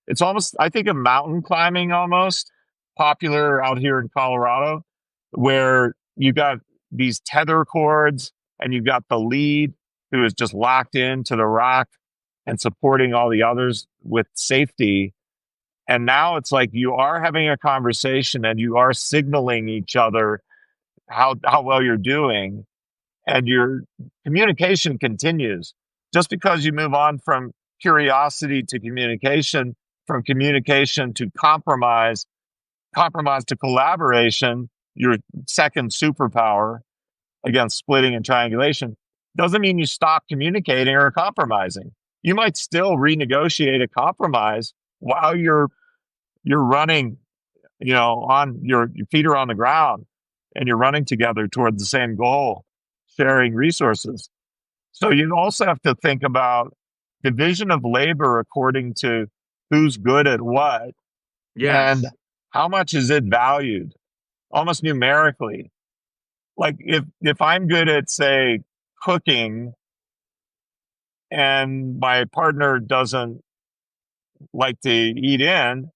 It's almost, I think, of mountain climbing almost popular out here in Colorado, where you got these tether cords and you've got the lead who is just locked into the rock and supporting all the others with safety. And now it's like you are having a conversation and you are signaling each other how well you're doing, and your communication continues. Just because you move on from curiosity to communication, from communication to compromise, compromise to collaboration, your second superpower against splitting and triangulation, doesn't mean you stop communicating or compromising. You might still renegotiate a compromise while you're running, on your feet are on the ground and you're running together toward the same goal, sharing resources. So you also have to think about division of labor according to who's good at what and Yes. how much is it valued, almost numerically. Like if I'm good at, say, cooking and my partner doesn't like to eat in,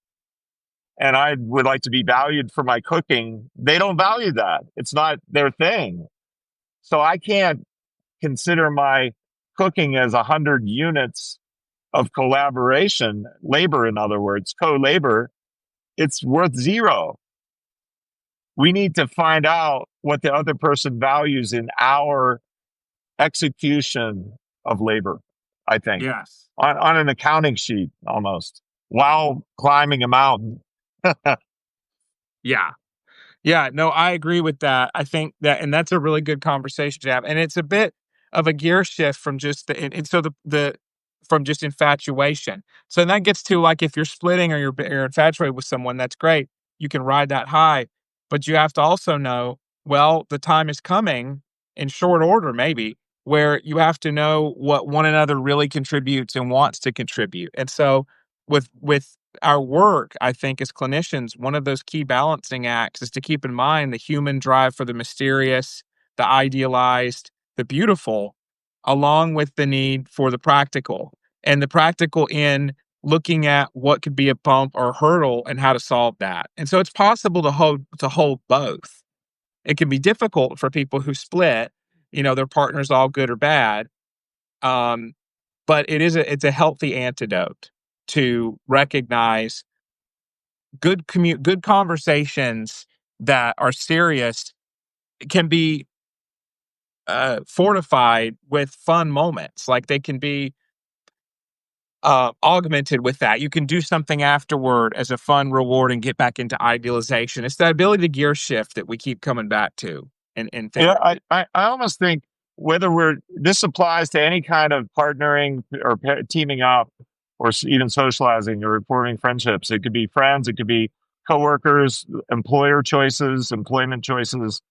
and I would like to be valued for my cooking, they don't value that. It's not their thing. So I can't consider my cooking as 100 units of collaboration, labor, in other words, co labor. It's worth zero. We need to find out what the other person values in our execution of labor, I think, Yes. on an accounting sheet almost while climbing a mountain. Yeah. Yeah, no, I agree with that. I think that, and that's a really good conversation to have. And it's a bit of a gear shift from just and so the from just infatuation. So that gets to, like, if you're splitting or you're infatuated with someone, that's great. You can ride that high, but you have to also know, well, the time is coming in short order, maybe, where you have to know what one another really contributes and wants to contribute. And so with our work, I think, as clinicians, one of those key balancing acts is to keep in mind the human drive for the mysterious, the idealized, the beautiful, along with the need for the practical. And the practical in looking at what could be a bump or hurdle and how to solve that. And so it's possible to hold both. It can be difficult for people who split, their partner's all good or bad. Um, but it's a healthy antidote to recognize good conversations that are serious can be fortified with fun moments. Like, they can be augmented with that. You can do something afterward as a fun reward and get back into idealization. It's that ability to gear shift that we keep coming back to in Yeah, therapy. I almost think whether this applies to any kind of partnering or teaming up or even socializing or forming friendships. It could be friends, it could be coworkers, employer choices, employment choices.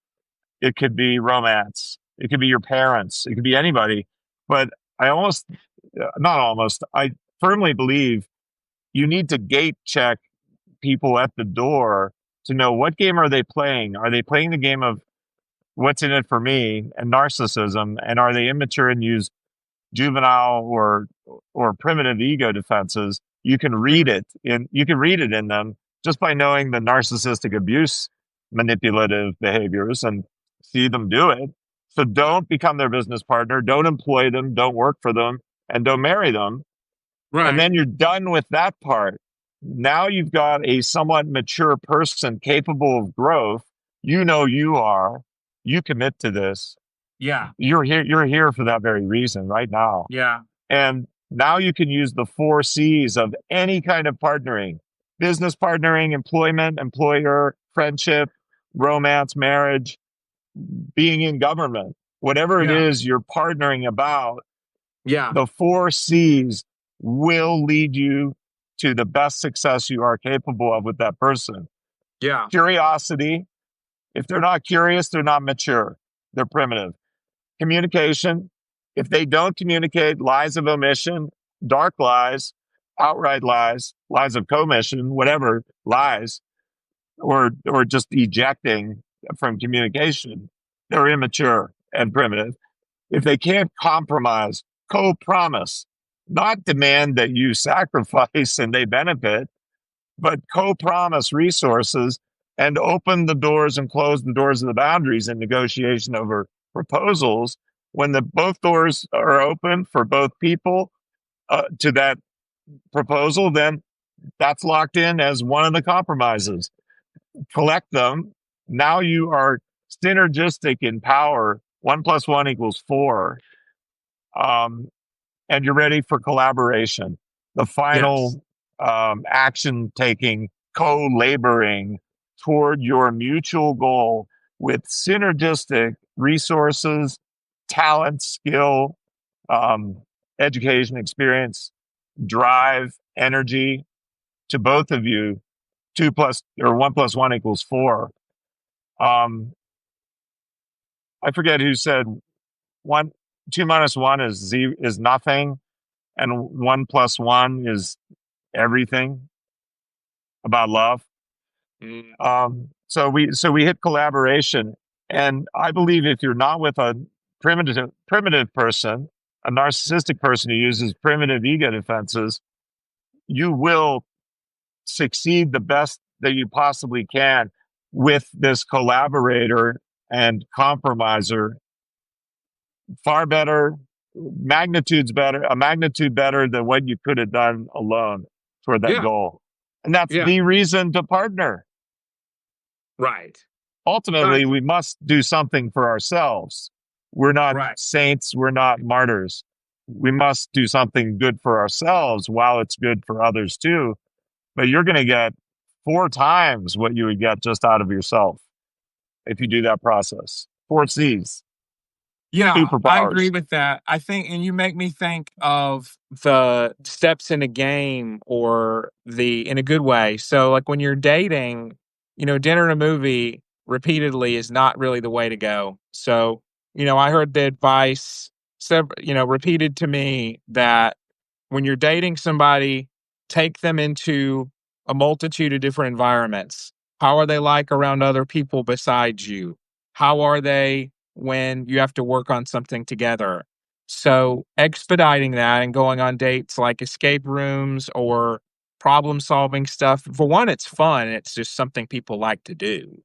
It could be romance. It could be your parents. It could be anybody. But I almost, not almost, I firmly believe you need to gate check people at the door to know what game are they playing. Are they playing the game of what's in it for me and narcissism, and are they immature and use juvenile or primitive ego defenses? You can read it in them just by knowing the narcissistic abuse manipulative behaviors and see them do it. So don't become their business partner, don't employ them, don't work for them, and don't marry them. And Right. then you're done with that part. Now you've got a somewhat mature person capable of growth. You are. You commit to this. Yeah. You're here for that very reason right now. Yeah. And now you can use the 4 C's of any kind of partnering: business partnering, employment, employer, friendship, romance, marriage, being in government, whatever it Yeah. is you're partnering about. Yeah. The 4 C's will lead you to the best success you are capable of with that person. Yeah. Curiosity. If they're not curious, they're not mature. They're primitive. Communication. If they don't communicate, lies of omission, dark lies, outright lies, lies of commission, whatever lies, or just ejecting from communication, they're immature and primitive. If they can't compromise, co-promise, not demand that you sacrifice and they benefit, but co-promise resources and open the doors and close the doors of the boundaries in negotiation over proposals. When the both doors are open for both people to that proposal, then that's locked in as one of the compromises. Collect them. Now you are synergistic in power. 1+1 = 4. Um, and you're ready for collaboration. The Yes. final action taking, co laboring toward your mutual goal with synergistic resources talent, skill, um, education, experience, drive, energy to both of you, two plus or one plus one equals four. Um, I forget who said one, two minus one is nothing, and one plus one is everything about love. Mm, So we hit collaboration, and I believe if you're not with a primitive person, a narcissistic person who uses primitive ego defenses, you will succeed the best that you possibly can with this collaborator and compromiser. Far better, a magnitude better than what you could have done alone toward that yeah, goal. And that's yeah, the reason to partner. right. Ultimately, we must do something for ourselves. We're not Right. saints, we're not martyrs. We must do something good for ourselves while it's good for others too. But you're going to get four times what you would get just out of yourself if you do that process. Four C's, Yeah, I agree superpowers. with that. I think, and you make me think of the steps in a game or in a good way. So, like when you're dating, dinner and a movie repeatedly is not really the way to go. So, I heard the advice, repeated to me that when you're dating somebody, take them into a multitude of different environments. How are they like around other people besides you? How are they when you have to work on something together? So, expediting that and going on dates like escape rooms or problem solving stuff. For one, it's fun. It's just something people like to do.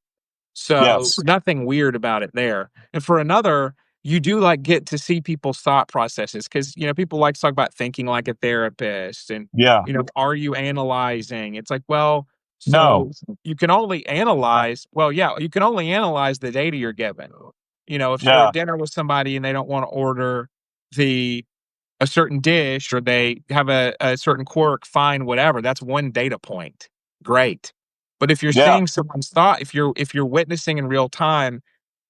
So, Yes. nothing weird about it there. And for another, you do, like, get to see people's thought processes because people like to talk about thinking like a therapist and, Yeah. are you analyzing? It's like, well, No. so you can only analyze yeah, you can only analyze the data you're given. If you're at Yeah. dinner with somebody and they don't wanna order the a certain dish or they have a certain quirk, fine, whatever. That's one data point. Great. But if you're Yeah. seeing someone's thought, if you're witnessing in real time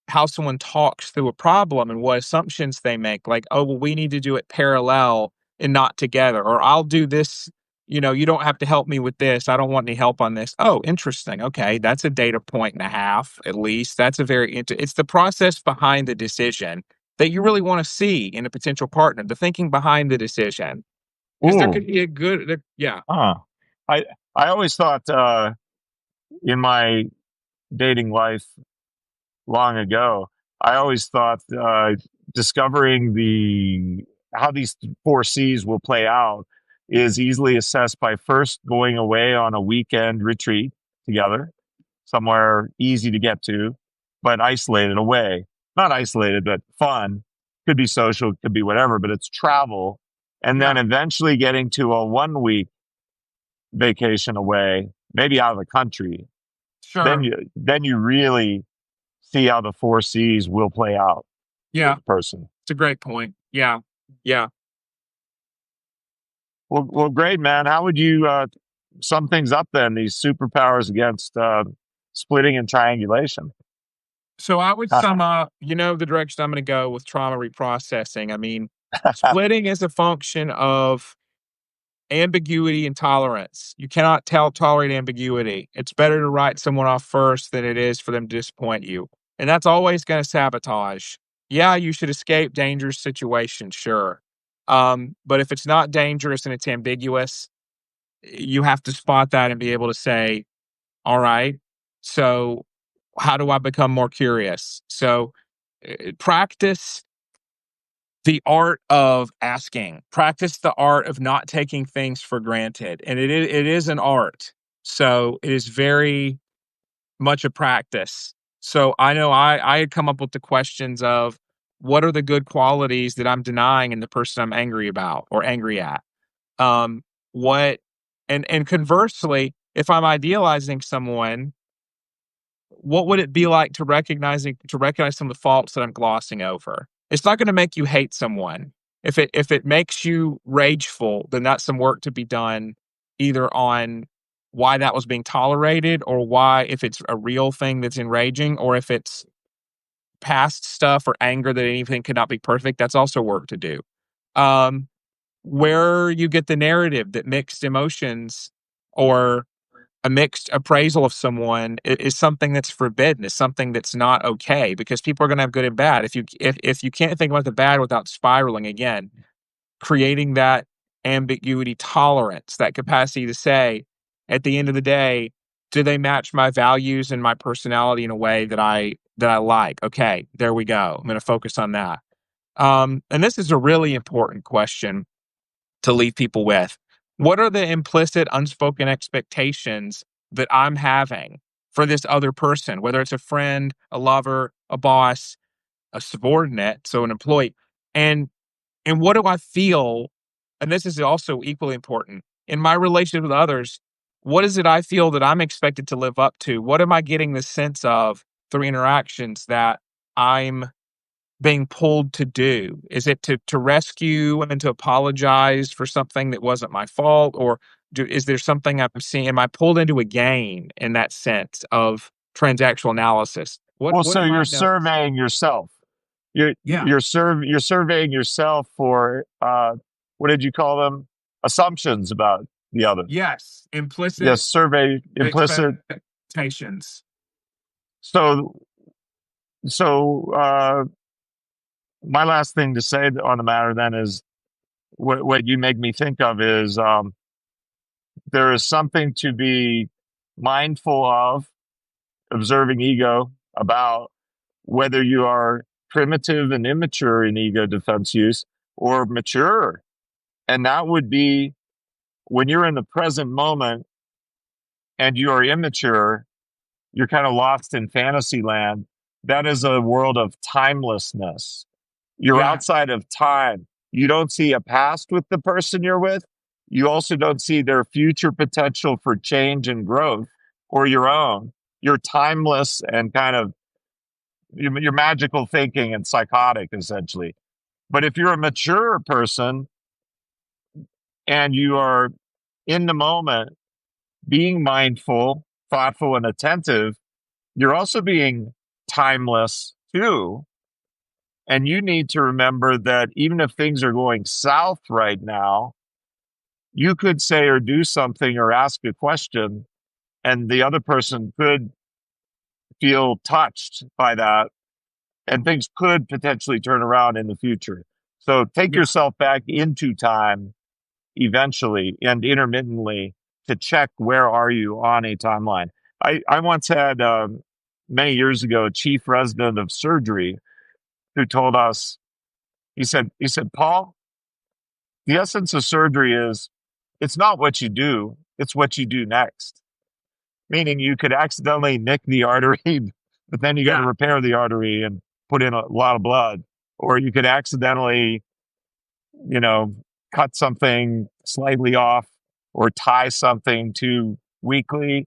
how someone talks through a problem and what assumptions they make, like, oh, well, we need to do it parallel and not together, or I'll do this, you don't have to help me with this. I don't want any help on this. Oh, interesting. Okay. That's a data point and a half, at least. That's a it's the process behind the decision that you really want to see in a potential partner, the thinking behind the decision. Because there Ooh. could be yeah, Huh. I I always thought in my dating life long ago, I always thought discovering the how these four C's will play out is easily assessed by first going away on a weekend retreat together, somewhere easy to get to, but isolated away. Not isolated, but fun. Could be social, could be whatever, but it's travel. And then yeah, eventually getting to a 1 week vacation away, maybe out of the country. Then sure. you really see how the four C's will play out with Yeah, the person. it's a great point. Yeah, yeah. Well, great, man. How would you sum things up then? These superpowers against splitting and triangulation. So I would sum up, the direction I'm going to go with trauma reprocessing. I mean, splitting is a function of ambiguity and tolerance. You cannot tolerate ambiguity. It's better to write someone off first than it is for them to disappoint you. And that's always going to sabotage. Yeah, you should escape dangerous situations, sure. But if it's not dangerous and it's ambiguous, you have to spot that and be able to say, all right, so how do I become more curious? So practice the art of asking, practice the art of not taking things for granted. And it is an art. So it is very much a practice. So I know I had come up with the questions of what are the good qualities that I'm denying in the person I'm angry about or angry at? Um, what and conversely, if I'm idealizing someone, what would it be like to recognize some of the faults that I'm glossing over? It's not gonna make you hate someone. If it makes you rageful, then that's some work to be done either on why that was being tolerated or why if it's a real thing that's enraging or if it's past stuff or anger that anything could not be perfect, that's also work to do. Um, where you get the narrative that mixed emotions or a mixed appraisal of someone is something that's forbidden, is something that's not okay because people are going to have good and bad. If you can't think about the bad without spiraling again, creating that ambiguity tolerance, that capacity to say, at the end of the day, do they match my values and my personality in a way that I like? Okay, there we go. I'm going to focus on that. And this is a really important question to leave people with. What are the implicit, unspoken expectations that I'm having for this other person, whether it's a friend, a lover, a boss, a subordinate, so an employee? And and what do I feel? And this is also equally important in my relationship with others. What is it I feel that I'm expected to live up to? What am I getting the sense of through interactions that I'm being pulled to do? Is it to rescue and to apologize for something that wasn't my fault, or is there something I'm seeing? Am I pulled into a gain in that sense of transactional analysis? Well, What so am you're I noticing? surveying yourself. You're Yeah. you're surveying yourself for what did you call them? Assumptions about the other. Yes. Implicit Yes, survey implicit. expectations. So so my last thing to say on the matter then is what you make me think of is there is something to be mindful of observing ego about whether you are primitive and immature in ego defense use or mature. And that would be when you're in the present moment and you are immature, you're kind of lost in fantasy land. That is a world of timelessness. You're Yeah. outside of time. You don't see a past with the person you're with. You also don't see their future potential for change and growth or your own. You're timeless and kind of you're magical thinking and psychotic essentially. But if you're a mature person and you are in the moment, being mindful, thoughtful, and attentive, you're also being timeless too. And you need to remember that even if things are going south right now, you could say or do something or ask a question, and the other person could feel touched by that, and things could potentially turn around in the future. So take Yeah. yourself back into time eventually and intermittently to check where are you on a timeline. I once had many years ago a chief resident of surgery who told us he said Paul, the essence of surgery is it's not what you do, it's what you do next. Meaning you could accidentally nick the artery, but then you got to Yeah. repair the artery and put in a lot of blood, or you could accidentally you know, cut something slightly off or tie something too weakly,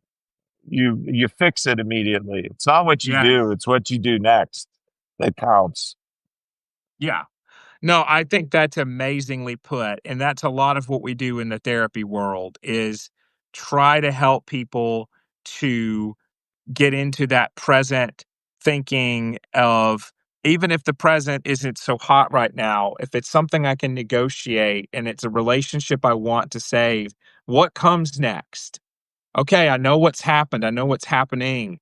you fix it immediately. It's not what you Yes. do, it's what you do next that counts. Yeah. No, I think that's amazingly put, and that's a lot of what we do in the therapy world is try to help people to get into that present thinking of even if the present isn't so hot right now, if it's something I can negotiate and it's a relationship I want to save, what comes next? Okay, I know what's happened. I know what's happening.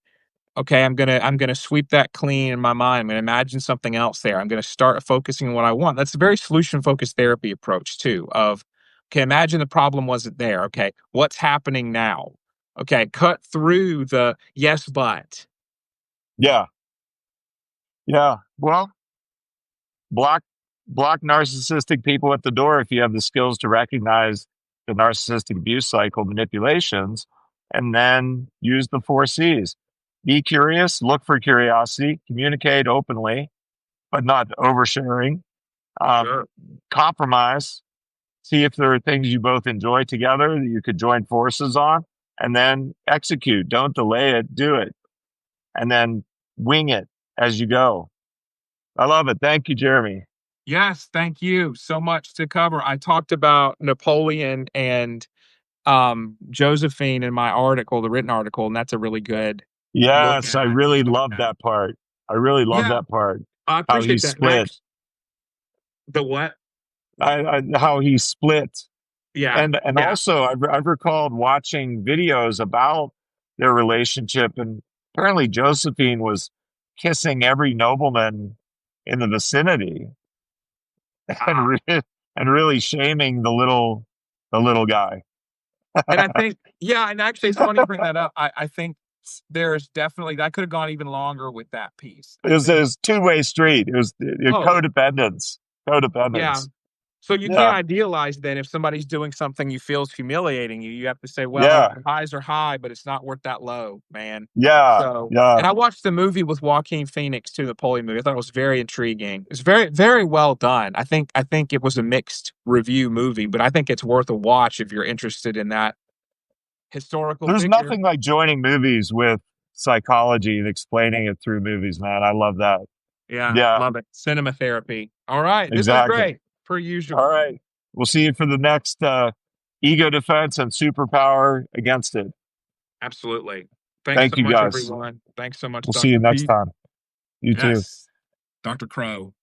Okay, I'm gonna sweep that clean in my mind. I'm gonna imagine something else there. I'm gonna start focusing on what I want. That's a very solution-focused therapy approach too, of, okay, imagine the problem wasn't there. Okay, what's happening now? Okay, cut through the yes, but. Yeah, yeah. Well, block block narcissistic people at the door if you have the skills to recognize the narcissistic abuse cycle manipulations, and then use the 4 C's. Be curious, look for curiosity, communicate openly, but not oversharing. Um, Sure. compromise, see if there are things you both enjoy together that you could join forces on, and then execute. Don't delay it, do it, and then wing it as you go. I love it. Thank you, Jeremy. Yes, thank you. So much to cover. I talked about Napoleon and Josephine in my article, the written article, and that's a really good look Yes, I at really love that part. I really love Yeah, that part. I How he appreciate that. split. The what? How he split. Yeah, And yeah. also I've recalled watching videos about their relationship, and apparently Josephine was kissing every nobleman in the vicinity and Uh, and really shaming the little guy. and I think, yeah, and actually, it's funny you bring that up. I think there's definitely that could have gone even longer with that piece. I It think, was two-way street. It was oh, codependence. yeah. Codependence. So you can't Yeah. idealize then if somebody's doing something you feel is humiliating you. You have to say, well, Yeah. the highs are high, but it's not worth that low, man. Yeah. So, Yeah. and I watched the movie with Joaquin Phoenix too, the Polly movie. I thought it was very intriguing. It's very, very well done. I think it was a mixed review movie, but I think it's worth a watch if you're interested in that historical There's figure. nothing like joining movies with psychology and explaining it through movies, man. I love that. Yeah, Yeah, love it. Cinema therapy. All right. This was exactly. great, per All usual. right. We'll see you for the next ego defense and superpower against it. Absolutely. Thanks so Thank you much, guys. everyone. Thanks so much, We'll see you Dr. next Pete. time. You too. Yes, Dr. Crow.